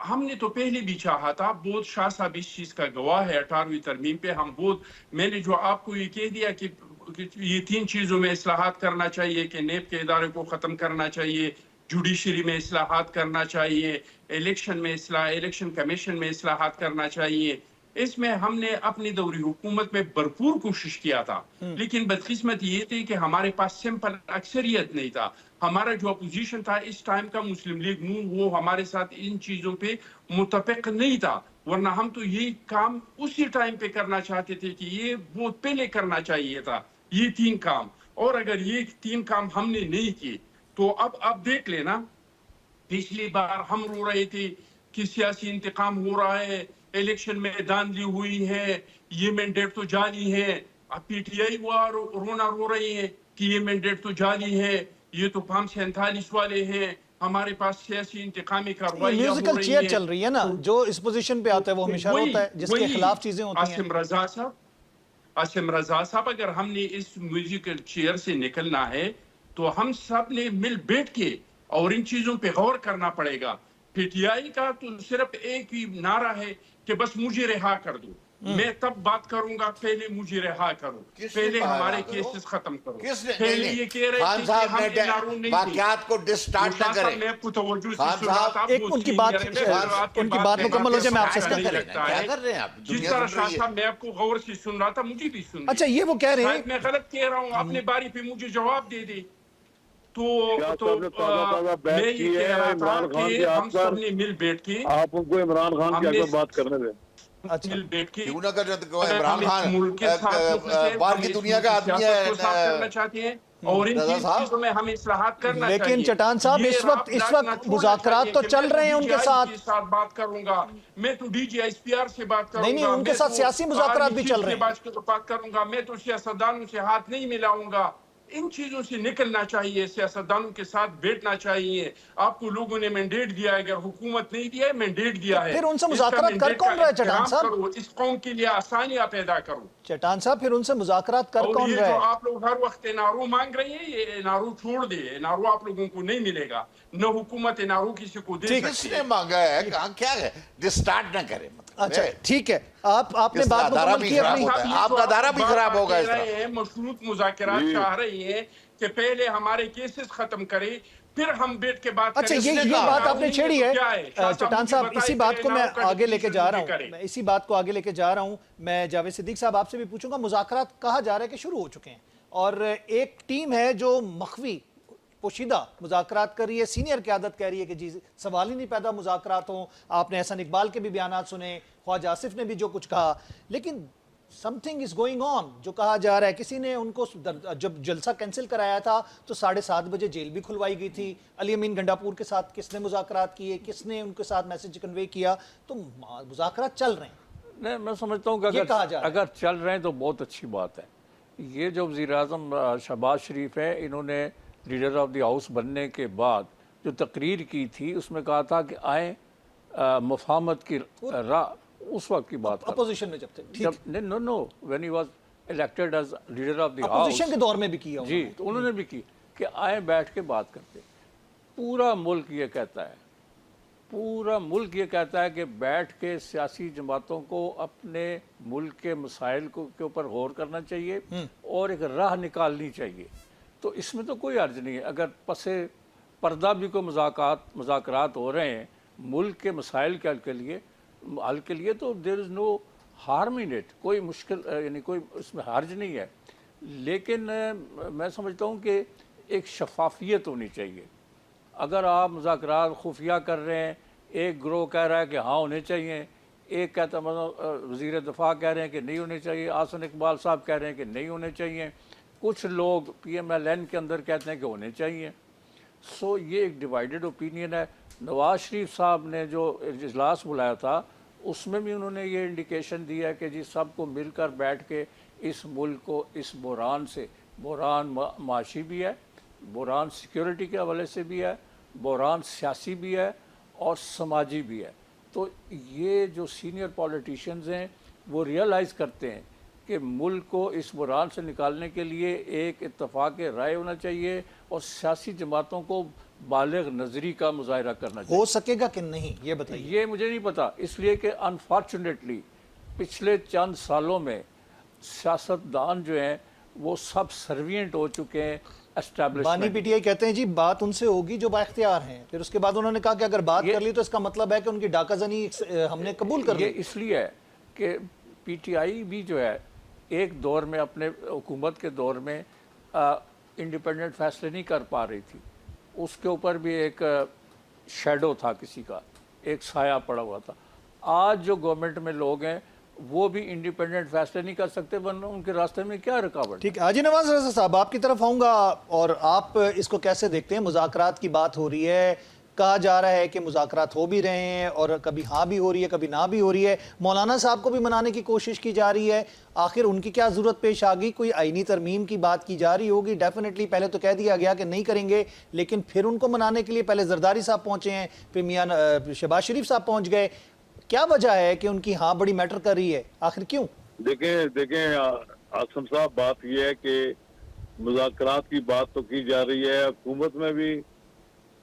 ہم نے تو پہلے بھی چاہا تھا. بہت شاہ صاحب اس چیز کا گواہ ہے. 18ویں ترمیم پہ ہم میں نے جو آپ کو یہ کہہ دیا کہ یہ 3 چیزوں میں اصلاحات کرنا چاہیے، کہ نیب کے ادارے کو ختم کرنا چاہیے، جوڈیشری میں اصلاحات کرنا چاہیے، الیکشن کمیشن میں اصلاحات کرنا چاہیے. اس میں ہم نے اپنی دوری حکومت میں بھرپور کوشش کیا تھا، لیکن بدقسمت یہ تھی کہ ہمارے پاس سمپل اکثریت نہیں تھا. ہمارا جو اپوزیشن تھا اس ٹائم کا، مسلم لیگ نون، وہ ہمارے ساتھ ان چیزوں پہ متفق نہیں تھا، ورنہ ہم تو یہ کام اسی ٹائم پہ کرنا چاہتے تھے کہ یہ بہت پہلے کرنا چاہیے تھا، یہ 3 کام. اور اگر یہ 3 کام ہم نے نہیں کیے تو اب آپ دیکھ لینا، پچھلی بار ہم رو رہے تھے کہ سیاسی انتقام ہو رہا ہے، الیکشن میں دھاندلی ہوئی ہے، یہ مینڈیٹ تو جعلی ہے. اب پی ٹی آئی رو رہی ہے کہ یہ مینڈیٹ تو جعلی ہے، یہ تو 547 والے ہیں، ہمارے پاس سیاسی انتقامی کارروائیاں ہو میوزیکل رہی چیئر ہیں. چل رہی ہے نا، جو اس پوزیشن پہ آتا ہے وہ ہمیشہ ہوتا ہے جس کے خلاف چیزیں ہوتی ہیں. عاصم رضا صاحب، आसिम रजा साहब, अगर हमने इस म्यूजिकल चेयर से निकलना है तो हम सब ने मिल बैठ के और इन चीजों पे गौर करना पड़ेगा। पीटीआई का तो सिर्फ एक ही नारा है कि बस मुझे रिहा कर दो, मैं तब बात करूंगा, पहले मुझे रिहा करो, किसने पहले कहा हमारे रिहा करो? केसेस खत्म करो। किसने? पहले नहीं, ये कह रहे खान थे कि साहब हम ने इनारू नहीं थे। वाकयात को डिस्टार्ट न करें। मैं आपको तवज्जो से खान सुन रहा साहब, था, एक वो उनकी सीनियर बात- है, मैं आपकी उनकी बात बात में मुकम्मल हो जाए, मैं आपसे अच्छा इसका नहीं करें। लगता क्या है। कर रहे हैं आप? जिस दुनिया तरह सुन शाह रही है। साहब मैं आपको गौर से सुन रहा था, मुझे भी सुन अच्छा, ये वो कह रहे शायद हैं मैं गलत कह रहा हूँ, अपने बारी पे मुझे जवाब दे दे। शाह साहब ने ताज़ा बैठ मैं की ये है कह रहा था इमरान खान कि के हम हाथ पर। सब ने मिल बैठ के आप उनको इमरान खान के हमने- आगे बात करने दें। अच्छा, मिल बैठ के क्यों ना कर रहे तो अगर इमरान हम इस खान मुल्क के साथ मुखलिस हैं, बाहर हम की इस दुनिया मुल्क का की आदमी सियासत को साफ है करना चाहते हैं और इन रजा साहब। चीजों में हमें इस्लाहात करना चाहिए। लेकिन चट्टान साहब, ये इस रात वक्त डांटना छोड़ना मुज़ाकरात चाहिए तो कि चल मैं रहे हैं उनके DJI के साथ। साथ बात करूंगा, मैं तो DGISPR से बात करूंगा, नहीं, उनके मैं साथ तो सियासी मुज़ाकरात भी आर्मी चल चीफ रहे से हैं। बात करूंगा, मैं तो सियासतदानों से हाथ नहीं मिलाऊंगा। इन चीजों से निकलना चाहिए, सियासतदानों के साथ बैठना चाहिए। आपको लोगों ने मैंडेट दिया है, अगर हुकूमत नहीं दिया है, मैंडेट दिया है, फिर उनसे इसका मुज़ाकरात कर मैंडेट कौन का रहा है चट्टान एहतराम साहब? करो, इस कौम के लिए आसानियां पैदा करो। चट्टान साहब, फिर उनसे मुज़ाकरात कर और कौन ये रहा जो है? आप लोग हर वक्त एनआरओ मांग रहे हैं, ये एनआरओ छोड़ दे, एनआरओ आप लोगों को नहीं मिलेगा, न हुकूमत एनआरओ किसी को दे सकती किसने है। मांगा है? कहाँ क्या है? डिस्टार्ट ना करें मतलब अच्छा, ठीक है, आपने किसका बात दारा मुकम्मल भी की खराब अपनी। होता है। ये जो आपका आप दारा भी बार-बार खराब होगा कह इस तरह। रहे हैं, मशरूत मुज़ाकरात जी। चाह रही हैं कि पहले हमारे केसेस खत्म करें, फिर हम बैठ के बात अच्छा, करें। ये इसने बात कहा, आपने नहीं, छेड़ी ये है तो क्या है? शाह चट्टान मुझे साहब, बताइए इसी कि बात को मैं एनआरओ का आगे लेके जा रहा डिसीजन हूँ, करें। इसी बात को आगे लेके जा रहा हूँ। मैं जावेद सिद्दीक साहब आपसे भी पूछूंगा, मुज़ाकरात कहा जा रहा है कि शुरू हो चुके हैं और एक टीम है जो मख्फी पोशीदा मुज़ाकरात कर रही है, सीनियर क़यादत कह रही है कि जी सवाल ही नहीं पैदा मुज़ाकरात हों। आपने एहसन इकबाल के भी बयानात सुने, ख्वाजा आसिफ ने भी जो कुछ कहा, लेकिन समथिंग इज गोइंग ऑन जो कहा जा रहा है। किसी ने उनको जब जलसा कैंसिल कराया था तो 7:30 बजे जेल भी खुलवाई गई थी। अली अमीन गंडापुर के साथ किसने मुज़ाकरात किए, किसने उनके साथ मैसेज कन्वे किया, तो मुज़ाकरात चल रहे हैं। नहीं, मैं समझता हूँ कि ये कहा जा रहा है। अगर चल रहे हैं तो बहुत अच्छी बात है। ये जो वज़ीर-ए-आज़म शहबाज शरीफ है, इन्होंने लीडर ऑफ द हाउस बनने के बाद जो तकरीर की थी उसमें कहा था कि आए मुफाहमत की राह, उस वक्त की बात कर अपोजिशन में जब थे, ठीक, जब no when he was elected as leader of the house, opposition के दौर में भी किया जी, उन्होंने। तो उन्होंने भी की कि आए बैठ के बात करते। पूरा मुल्क ये कहता है, पूरा मुल्क ये कहता है कि बैठ के सियासी जमातों को अपने मुल्क के मसाइल को के ऊपर गौर करना चाहिए और एक राह निकालनी चाहिए। तो इसमें तो कोई अर्ज नहीं है। अगर पसे पर्दा भी कोई मुज़ाकरात हो रहे हैं मुल्क के मसाइल के हल के लिए तो there is no harm in it, कोई मुश्किल यानी कोई इसमें हर्ज नहीं है। लेकिन मैं समझता हूँ कि एक शफाफियत होनी चाहिए। अगर आप मुज़ाकरात खुफिया कर रहे हैं, एक ग्रोह कह रहा है कि हाँ होने चाहिए, एक कहता मतलब वज़ीर दफ़ा कह रहे हैं कि नहीं होने चाहिए, आसन इकबाल साहब कह रहे हैं कि नहीं होने चाहिए, कुछ लोग PMLN के अंदर कहते हैं कि होने चाहिए। सो ये एक डिवाइडेड ओपिनियन है। नवाज शरीफ साहब ने जो इजलास बुलाया था उसमें भी उन्होंने ये इंडिकेशन दिया कि जी सबको मिलकर बैठ के इस मुल्क को इस बुरान से, बुरान माशी भी है, बुरान सिक्योरिटी के हवाले से भी है, बुरान सियासी भी है और समाजी भी है। तो ये जो सीनियर पॉलिटिशियंस हैं वो रियलाइज़ करते हैं कि मुल्क को इस बुरान से निकालने के लिए एक इत्तफाक राय होना चाहिए और सियासी जमातों को बालिग नज़री का मुजाहरा करना चाहिए। हो सकेगा कि नहीं, ये बताइए। ये मुझे नहीं पता, इसलिए कि अनफॉर्चुनेटली पिछले चंद सालों में सियासतदान जो हैं वो सब सर्वियंट हो चुके हैं बानी एस्टैब्लिशमेंट। पीटीआई कहते हैं जी बात उनसे होगी जो बाइख्तियार हैं। फिर उसके बाद उन्होंने कहा कि अगर बात कर ली तो इसका मतलब है कि उनकी डाकाज़नी हमने कबूल कर ये ली। इसलिए है कि PTI भी जो है एक दौर में अपने हुकूमत के दौर में इंडिपेंडेंट फैसले नहीं कर पा रही थी, उसके ऊपर भी एक शेडो था, किसी का एक साया पड़ा हुआ था। आज जो गवर्नमेंट में लोग हैं वो भी इंडिपेंडेंट फैसले नहीं कर सकते, वरना उनके रास्ते में क्या रुकावट। ठीक है, हाजी नवाज रजा साहब आपकी तरफ आऊँगा और आप इसको कैसे देखते हैं? मुज़ाकरात की बात हो रही है, कहा जा रहा है कि मुज़ाकरात हो भी रहे हैं और कभी हाँ भी हो रही है, कभी ना भी हो रही है। मौलाना साहब को भी मनाने की कोशिश की जा रही है, आखिर उनकी क्या ज़रूरत पेश आ गई? कोई आईनी तरमीम की बात की जा रही होगी, डेफिनेटली पहले तो कह दिया गया कि नहीं करेंगे, लेकिन फिर उनको मनाने के लिए पहले जरदारी साहब पहुँचे हैं, फिर मियाँ शहबाज शरीफ साहब पहुँच गए। क्या वजह है कि उनकी हाँ बड़ी मैटर कर रही है, आखिर क्यों? देखें आसम साहब, बात यह है कि मुज़ाकरात की बात तो की जा रही है, हुकूमत में भी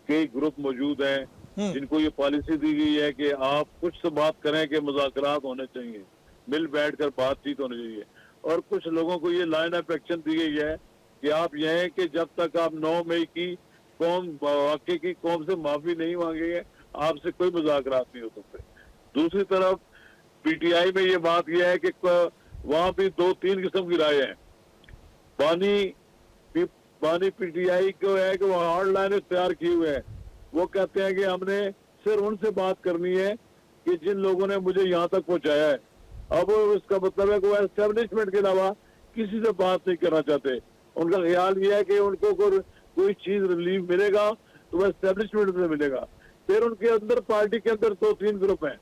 कई ग्रुप मौजूद हैं जिनको ये पॉलिसी दी गई है कि आप कुछ से बात करें कि मुज़ाकरात होने चाहिए, मिल बैठ कर बातचीत होनी चाहिए, और कुछ लोगों को ये लाइन ऑफ एक्शन दी गई है कि आप यह है कि जब तक आप 9 मई की वाक़े की कौम से माफी नहीं मांगेंगे आपसे कोई मुज़ाकरात नहीं हो सकते। दूसरी तरफ पीटीआई में ये बात यह है कि वहाँ भी 2-3 किस्म की राय है। बानी पीटीआई को है कि वो हार्ड लाइन इख्तियार किए हुए हैं। वो कहते हैं कि हमने सिर्फ उनसे बात करनी है कि जिन लोगों ने मुझे यहाँ तक पहुँचाया है। अब इसका मतलब है कि वो एस्टेब्लिशमेंट के अलावा किसी से बात नहीं करना चाहते। उनका ख्याल ये है कि उनको कोई चीज रिलीफ मिलेगा तो वो एस्टेब्लिशमेंट से मिलेगा। फिर उनके अंदर, पार्टी के अंदर 2-3 ग्रुप हैं।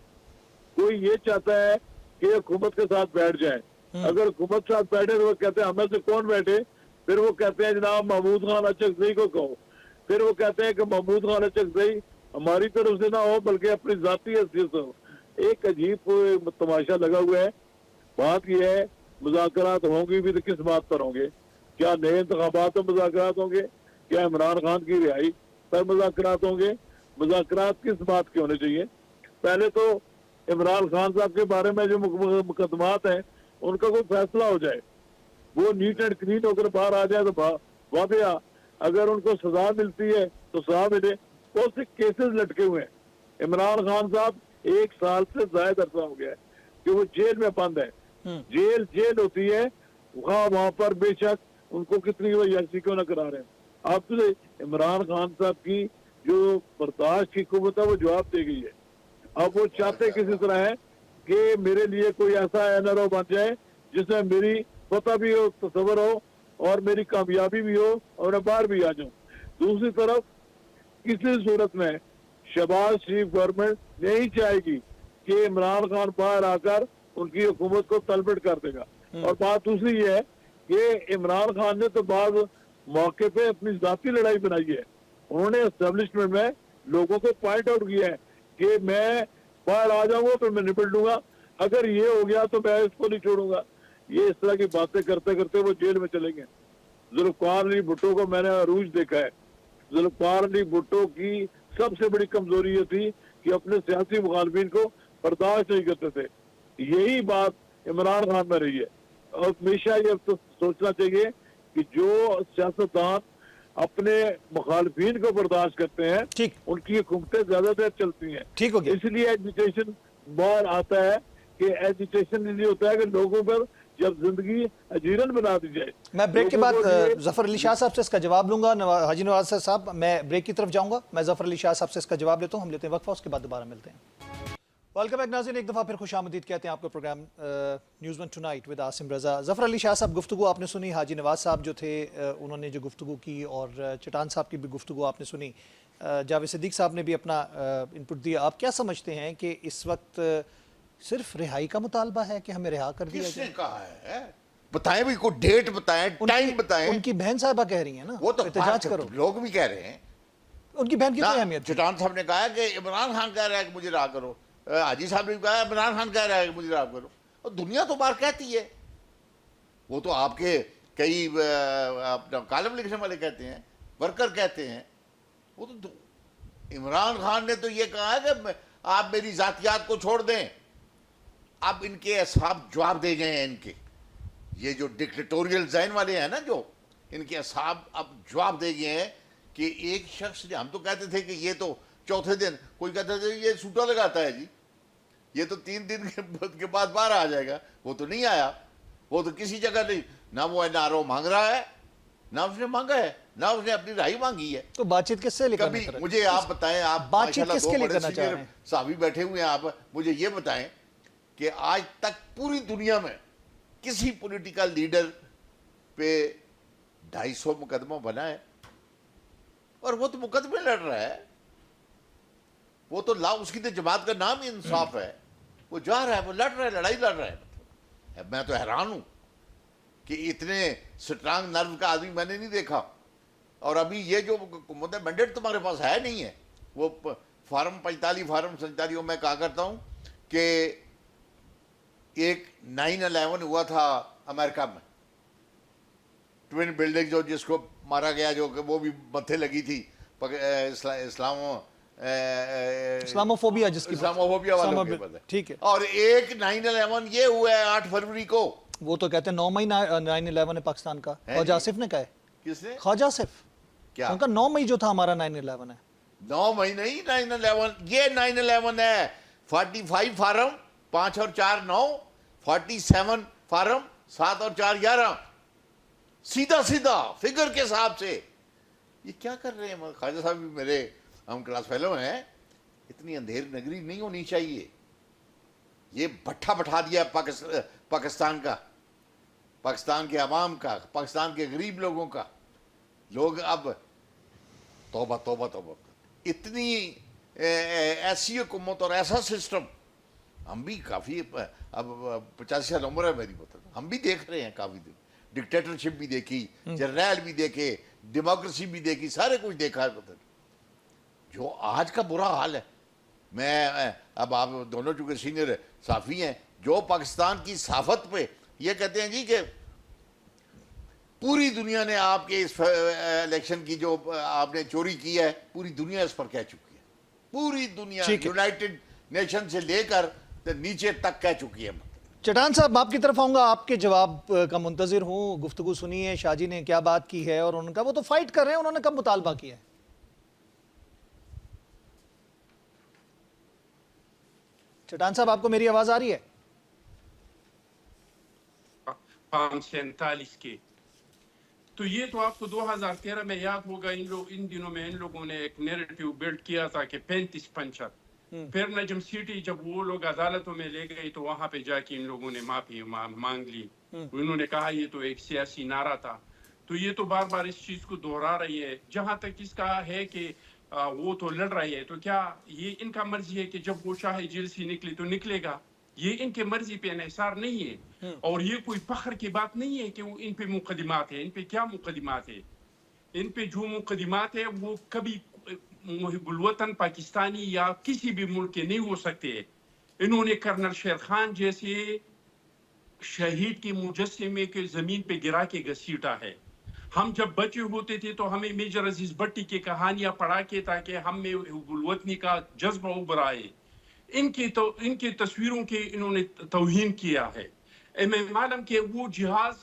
कोई ये चाहता है कि हुकूमत के साथ बैठ जाए, अगर हुकूमत के साथ बैठे तो वो कहते हैं हमें से कौन बैठे, फिर वो कहते हैं जनाब महमूद खान अचकज़ई को कहो, फिर वो कहते हैं कि महमूद खान अचकज़ई हमारी तरफ से ना हो बल्कि अपनी जाती हैसियत से हो। एक अजीब तमाशा लगा हुआ है। बात यह है मुज़ाकरात होंगी भी तो किस बात पर होंगे? क्या नए इंतखाबात में मुज़ाकरात होंगे? क्या इमरान खान की रिहाई पर मुज़ाकरात होंगे? मुज़ाकरात किस बात के होने चाहिए? पहले तो इमरान खान साहब के बारे में जो मुकदमात हैं उनका कोई फैसला हो जाए, वो नीट एंड क्लीन होकर बाहर आ जाए तो वाकया अगर उनको सजा मिलती है तो सजा मिले। बहुत से केसेस लटके हुए हैं। इमरान खान साहब 1 साल से ज्यादा अरसा हो गया है कि वो जेल में बंद है। जेल होती है वहाँ पर बेशक उनको कितनी वजह क्यों न करा रहे हैं। अब तो इमरान खान साहब की जो बर्दाश्त की कुव्वत है वो जवाब दे गई है। अब वो चाहते किसी तरह है कि मेरे लिए कोई ऐसा एनआरओ बन जाए जिसमें मेरी पता भी हो, तस्वर हो और मेरी कामयाबी भी हो और मैं बाहर भी आ जाऊं। दूसरी तरफ किसी सूरत में शहबाज शरीफ गवर्नमेंट नहीं चाहेगी कि इमरान खान बाहर आकर उनकी हुकूमत को तलबट कर देगा। और बात दूसरी ये है कि इमरान खान ने तो बाद मौके पे अपनी जाती लड़ाई बनाई है। उन्होंने एस्टेब्लिशमेंट में लोगों को पॉइंट आउट किया है कि मैं बाहर आ जाऊंगा तो मैं निपट लूंगा, अगर ये हो गया तो मैं इसको नहीं छोड़ूंगा। ये इस तरह की बातें करते करते वो जेल में चलेंगे। जुल्फ़िकार अली भुट्टो को मैंने अरूज देखा है। जुल्फ़िकार अली भुट्टो की सबसे बड़ी कमजोरी ये थी कि अपने सियासी मुखालफिन को बर्दाश्त नहीं करते थे। यही बात इमरान खान में रही है। और हमेशा ये तो सोचना चाहिए कि जो सियासतदान अपने मुखालफिन को बर्दाश्त करते हैं ठीक, उनकी हुकूमतें ज्यादा देर चलती हैं। ठीक हो गया। इसलिए एजुकेशन बाहर आता है कि एजुकेशन इसलिए होता है कि लोगों पर जब जिंदगी अजीरन बना दी जाए। मैं ब्रेक के बाद लोगों को ये- जफर अली शाह साहब से इसका जवाब लूंगा। हाजी नवाज साहब, मैं ब्रेक की तरफ जाऊंगा। मैं जफर अली शाह साहब से इसका जवाब लेता हूं। हम लेते हैं वक्फा, उसके बाद दोबारा मिलते हैं। वेलकम बैक नाज़रीन, एक दफ़ा फिर खुशामदीद कहते हैं आपको program news one tonight with Asim Raza. Zafar Ali Shah sahab, गुफ्तगू आपने सुनी। हाजी नवाज साहब जो थे उन्होंने जो गुफ्तगू की, और चटान साहब की भी गुफ्तगू आपने सुनी। जावेद सिद्दीक साहब ने भी अपना इनपुट दिया। आप क्या समझते हैं कि इस वक्त सिर्फ रिहाई का मुतालबा है कि हमें रिहा कर दिया किसने जाए? कहा है? बताएं भी, कोई डेट बताएं, टाइम बताएं। उनकी बहन साहबा कह रही है ना, वो तो एहतजाज करो। लोग भी कह रहे हैं उनकी बहन की ना। कोई अहमियत नहीं। चटान साहब ने कहा है कि इमरान खान कह रहा है कि मुझे रहा करो। हाजी साहब ने कहा इमरान खान कह रहा है कि मुझे रहा करो। और दुनिया तो बार कहती है। वो तो आपके कई अपना कॉलम लिखने वाले कहते हैं, वर्कर कहते हैं। वो तो इमरान खान ने तो ये कहा है कि आप मेरी जातियात को छोड़ दें। अब इनके असहाब जवाब दे गए हैं। इनके ये जो डिक्टेटोरियल जहन वाले हैं ना, जो इनके असहाब अब जवाब दे गए हैं कि एक शख्स ने, हम तो कहते थे कि ये तो चौथे दिन, कोई कहता था ये सूटा लगाता है जी, ये तो 3 दिन के बाद बाहर आ जाएगा। वो तो नहीं आया। वो तो किसी जगह नहीं, ना वो एनआरओ मांग रहा है, ना उसने मांगा है, ना उसने अपनी राय मांगी है। तो बातचीत किससे लेकर कभी मुझे आप बताएं, आप बातचीत माशाल्लाह किसके लिए 2 करना बड़े चाह रहे सीनियर हैं? साहबी बैठे हुए हैं। आप मुझे ये बताएं कि आज तक पूरी दुनिया में किसी पॉलिटिकल लीडर पे 250 मुकदमा बना है? और वो तो मुकदमे लड़ रहा है। वो तो उसकी तो जमात का नाम ही इंसाफ है। वो जा रहा है, वो लड़ रहा है, लड़ाई लड़ रहा है। मतलब मैं तो हैरान हूं कि इतने स्ट्रांग नर्व का आदमी मैंने नहीं देखा। और अभी ये जो मैंडेट तुम्हारे पास है नहीं है, वो फार्म 45 फार्म 47 मैं कहा करता हूं कि एक 9/11 हुआ था अमेरिका में, ट्विन बिल्डिंग जो जिसको मारा गया, जो कि वो भी मत्थे लगी थी इस्लामोफोबिया जिसकी इस्लामोफोबिया वालों के पता है। ठीक है। और एक 9/11 ये हुआ है 8 फरवरी को। वो तो कहते हैं 9 मई 9/11 है पाकिस्तान का, है ख्वाजा जी। आसिफ ने कहा है। किसने? ख्वाजा आसिफ क्या? उनका 9 मई जो था हमारा 9/11 है। 9 मई नहीं, 9/11 ये 9/11 है। 45 फार्म 5 और 4 9, 47 फार्म 7 और 4 11, सीधा सीधा फिगर के हिसाब से। ये क्या कर रहे हैं ख्वाजा साहब भी मेरे हम क्लास फेलो हैं। इतनी अंधेर नगरी नहीं होनी चाहिए। ये भट्ठा बैठा दिया पाकिस्तान का, पाकिस्तान के अवाम का, पाकिस्तान के गरीब लोगों का। लोग अब तौबा तौबा तौबा, इतनी ऐसी हुकूमत और ऐसा सिस्टम। हम भी काफ़ी अब 85 साल उम्र है मेरी, मतलब हम भी देख रहे हैं काफ़ी दिन। डिक्टेटरशिप भी देखी, जर्नैल भी देखे, डेमोक्रेसी भी देखी, सारे कुछ देखा है। मतलब जो आज का बुरा हाल है, मैं अब आप दोनों चूंकि सीनियर साफ़ी हैं, जो पाकिस्तान की साफत पे ये कहते हैं जी कि पूरी दुनिया ने आपके इस इलेक्शन की जो आपने चोरी की है, पूरी दुनिया इस पर कह चुकी है। पूरी दुनिया यूनाइटेड नेशन से लेकर तो नीचे तक कह चुकी है। चटान साहब आपकी तरफ आऊंगा, आपके जवाब का मुंतजिर हूँ। गुफ्तगू सुनिए शाहजी ने क्या बात की है और उनका, वो तो फाइट कर रहे हैं, उन्होंने कब मुतालबा किया है? चटान साहब आपको मेरी आवाज आ रही है? 47 के तो ये तो आपको 2013 में याद होगा, इन दिनों में इन लोगों ने एक नैरेटिव बिल्ड किया था कि 35 पंचर। फिर नजम सिटी जब वो लोग अदालतों में ले गए तो वहां पे जाके इन लोगों ने माफी मांग ली। उन्होंने कहा ये तो एक सियासी नारा था। तो ये तो बार बार इस चीज को दोहरा रही है। जहां तक इसका है कि वो तो लड़ रही है, तो क्या ये इनका मर्जी है कि जब वो चाहे जेल से निकले तो निकलेगा? ये इनके मर्जी पे इन्हिसार नहीं है। और ये कोई फख्र की बात नहीं है कि वो इन पे मुकदमात है। इन पे क्या मुकदमात है? इन पे जो मुकदमात है वो कभी मुहिबुल वतन पाकिस्तानी या किसी भी मुल्क के नहीं हो सकते। इन्होंने कर्नल शेर खान जैसे शहीद के मुजस्समे के जमीन पे गिरा के घसीटा है। हम जब बच्चे होते थे तो हमें मेजर अजीज भट्टी की कहानियां पढ़ा के ताकि हम में हुब्बुल वतनी का जज्बा उभर आए। इनकी तस्वीरों के इन्होंने तौहीन किया है। मैं मालूम कि वो जिहाज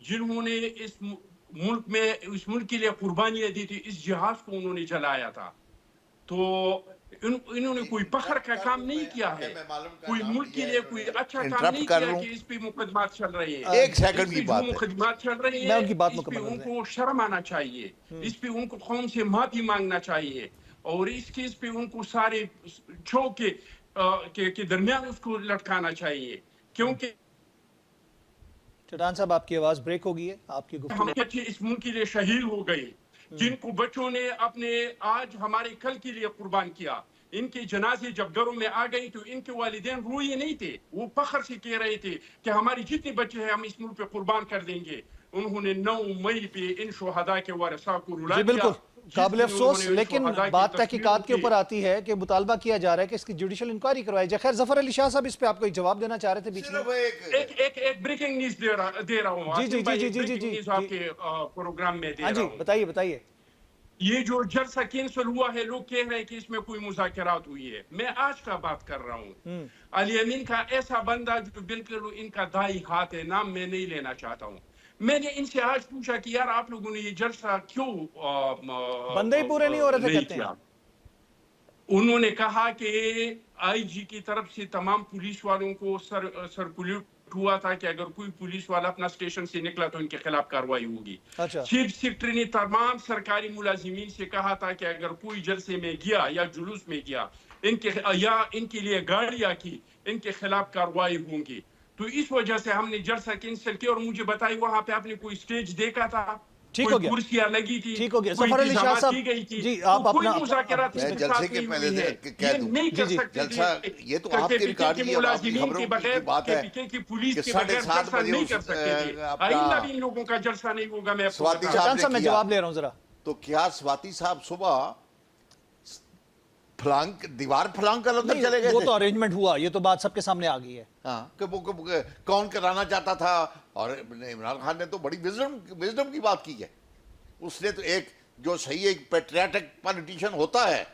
जिन्होंने इस मुल्क में, इस मुल्क के लिए कुर्बानियां दी थी, इस जिहाज को उन्होंने जलाया था। तो इन्होंने कोई फख्र का काम नहीं किया है। कोई मुल्क के लिए कोई अच्छा काम नहीं किया कि इस पे मुकदमात चल रहे हैं। एक सेकंड की बात है, मुकदमात चल रहे हैं, इस पे उनको शर्म आना चाहिए। इस पे उनको कौम से माफी मांगना चाहिए। और इस केस पे उनको सारे छो के दरमियान उसको लटकाना चाहिए। क्योंकि चटान साहब आपकी आवाज ब्रेक हो गई है। आपकी गुफ्तगू हम बच्चे इस मुल्क के लिए शहीद हो गए, जिनको बच्चों ने अपने आज हमारे कल के लिए कुर्बान किया। इनके जनाजे जब घरों में आ गई तो इनके वालिदैन रोए नहीं थे, वो फख्र से कह रहे थे कि हमारे जितने बच्चे हैं हम इस मुल्क पे कुर्बान कर देंगे। उन्होंने 9 मई पे इन शोहदा के वारिसा को रुला दिया। बिल्कुल काबिल अफसोस, लेकिन बात तहकीकात के ऊपर आती है कि मुतालबा किया जा रहा है कि इसकी जुडिशियल इंक्वायरी करवाई जाए। खैर जफर अली शाह साहब इस पे आपको एक जवाब देना चाह रहे थे बीच में। एक ब्रेकिंग न्यूज दे रहा हूँ आपके प्रोग्राम में दे रहा हूँ। बताइए बताइए। ये जो जलसा कैंसिल हुआ है, लोग कह रहे हैं कि इसमें कोई मुज़ाकरात हुई है। मैं आज का बात कर रहा हूँ। अली अमीन का ऐसा बंदा जो बिल्कुल इनका दाई हाथ है, नाम मैं नहीं लेना चाहता हूँ। मैंने इनसे आज पूछा कि यार आप लोगों ने ये जलसा क्यों बंदे ही पूरे नहीं हो रहे थे कहते हैं। उन्होंने कहा कि आईजी की तरफ से तमाम पुलिस वालों को सर्कुलेट हुआ था कि अगर कोई पुलिस वाला अपना स्टेशन से निकला तो इनके खिलाफ कार्रवाई होगी। अच्छा। चीफ सेक्रेटरी ने तमाम सरकारी मुलाजिमीन से कहा था कि अगर कोई जलसे में गया या जुलूस में गया इनके लिए गाड़ियां की, इनके खिलाफ कार्रवाई होंगी। तो इस वजह से हमने जलसा कैंसिल किया। और मुझे बताइए वहां पे आपने कोई स्टेज देखा था? ठीक हो गया, कुर्सियां लगी थी, ठीक हो गया। जफर अली शाह साहब जी आप अपना जलसे के पहले कह दूं, जलसा ये तो आपके रिकॉर्ड की खबरों की बात है कि 7:30 बजे नहीं कर सकते थे। आइंदा भी इन लोगों का जलसा नहीं होगा। मैं स्वाति साहब मैं जवाब ले रहा हूं जरा। तो क्या स्वाति साहब सुबह दीवार फलांग कर अंदर चले गए वो थे। तो अरेंजमेंट हुआ, ये तो बात सबके सामने आ गई है। हाँ कि वो कौन कराना चाहता था, और इमरान खान ने तो बड़ी विजडम की बात की है। उसने तो एक जो सही एक पेट्रियाटिक पॉलिटिशियन होता है,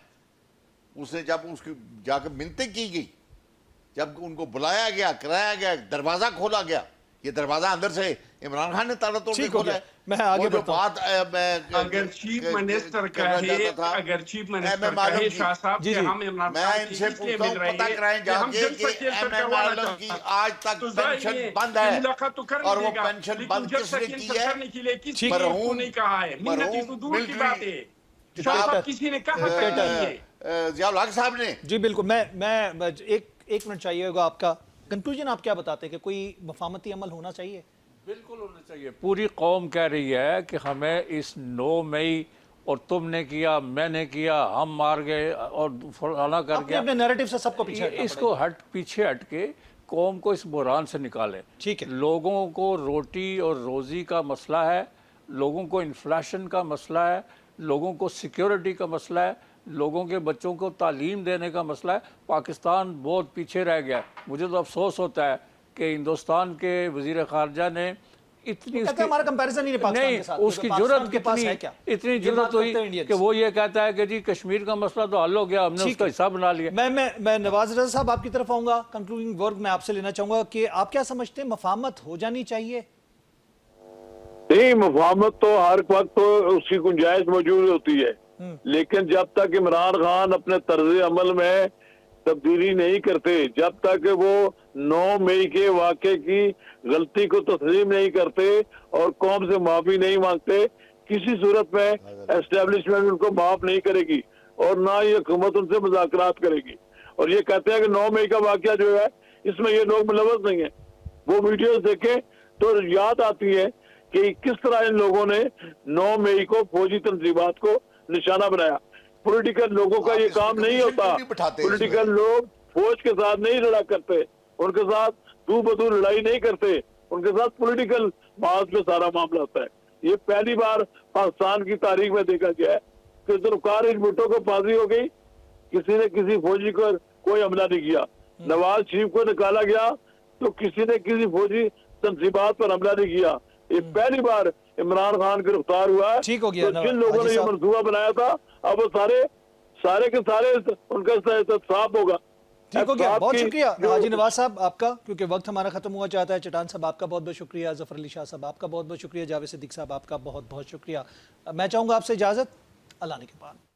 उसने जब उसकी जाकर मिन्नतें की गई, जब उनको बुलाया गया, कराया गया, दरवाजा खोला गया, ये दरवाजा अंदर से इमरान खान ने ताला तोड़ के ठीक हो खोला गया, है। मैं आगे वो जो बढ़ता हूं। बात अगर चीफ मिनिस्टर कहे, अगर चीफ मिनिस्टर कहे शाह साहब जी, कि जी। हम इमरान मैं खान इनसे की इसलिए पूछता मिल हूं, रहे पता कराएं हैं कि हम जाके जब कि सर करवाना MMLM की चाहते आज तक तो पेंशन जाइए, बंद है, मुलाकात तो कर और वो लीजिएगा, पेंशन लेकिन बंद जब किसने सर की है? करने के लिए किस ठीक। को नहीं कहा है, मिन्नत तो दूर की बात है। शाह साहब किसी ने कहा डिक्टेटर। हक साहब ने जी बिल्कुल, मैं एक मिनट चाहिए होगा आपका कंक्लूजन। आप क्या बताते हैं कि कोई मफाहमती अमल होना चाहिए? बिल्कुल होना चाहिए। पूरी कौम कह रही है कि हमें इस 9 मई और तुमने किया, मैंने किया, हम मार गए और फलाना कर अपने गया, अपने नैरेटिव से सबको पीछे हटना इसको पीछे हट के कौम को इस बुहरान से निकालें। ठीक है। लोगों को रोटी और रोज़ी का मसला है, लोगों को इन्फ्लेशन का मसला है, लोगों को सिक्योरिटी का मसला है, लोगों के बच्चों को तालीम देने का मसला है। पाकिस्तान बहुत पीछे रह गया। मुझे तो अफसोस होता है कि हिंदुस्तान के वज़ीर ख़ारजा ने इतनी कहते हैं हमारा कंपैरिजन ही नहीं पाकिस्तान नहीं के साथ, उसकी क्योंकि जरूरत पाकिस्तान के पास है क्या? इतनी ये जरूरत बात हुई करते हैं इंडियंस। कि वो ये कहता है कि जी कश्मीर का मसला तो हल हो गया, हमने ठीक उसका है। हिस्सा बना लिया। मैं नवाज रजा साहब आपकी तरफ आऊंगा। कंक्लूडिंग वर्ड मैं आपसे लेना चाहूंगा कि आप क्या समझते हैं, मफाहमत हो जानी चाहिए? नहीं, मुफाहमत तो हर वक्त तो उसकी गुंजाइश मौजूद होती है, लेकिन जब तक इमरान खान अपने तर्ज अमल में तब्दीली नहीं करते, जब तक वो 9 मई के वाक़े की गलती को तस्लीम नहीं करते और कौम से माफी नहीं मांगते, किसी सूरत में एस्टेब्लिशमेंट उनको माफ नहीं करेगी और ना ये हुकूमत उनसे मुज़ाकरात करेगी। और ये कहते हैं कि 9 मई का वाक़या जो है इसमें ये लोग मुलव्वस नहीं है। वो वीडियोस देखें तो याद आती है कि किस तरह इन लोगों ने 9 मई को फौजी तंजीमात को निशाना बनाया। पॉलिटिकल लोगों का आप ये इसमें काम नहीं कमीशन होता। क्यों नहीं बिठाते इसमें? पॉलिटिकल लोग फौज के साथ नहीं लड़ा करते, उनके साथ तू बतू लड़ाई नहीं करते, उनके साथ पॉलिटिकल बात में सारा मामला होता है। ये पहली बार पाकिस्तान की तारीख में देखा गया है कि जुल्फ़िकार भुट्टो को फांसी हो गई, किसी ने किसी फौजी को कोई हमला नहीं किया। नवाज शरीफ को निकाला गया तो किसी ने किसी फौजी तंजीमात पर हमला नहीं किया। ये पहली बार इमरान खान गिरफ्तार हुआ है। ठीक हो गया तो जिन लोगों हाजी ने ये साहब। मंसूबा बनाया था, अब वो सारे के सारे उनका साफ होगा। ठीक हो गया, साहब बहुत की शुक्रिया जो- हाजी नवाज साहब आपका, क्योंकि वक्त हमारा खत्म हुआ चाहता है। चटान साहब आपका बहुत बहुत शुक्रिया, जफर अली शाह साहब आपका बहुत बहुत शुक्रिया, जावेद सिद्दीक साहब आपका बहुत बहुत शुक्रिया। मैं चाहूंगा आपसे इजाजत, अल्लाह ने के बाद।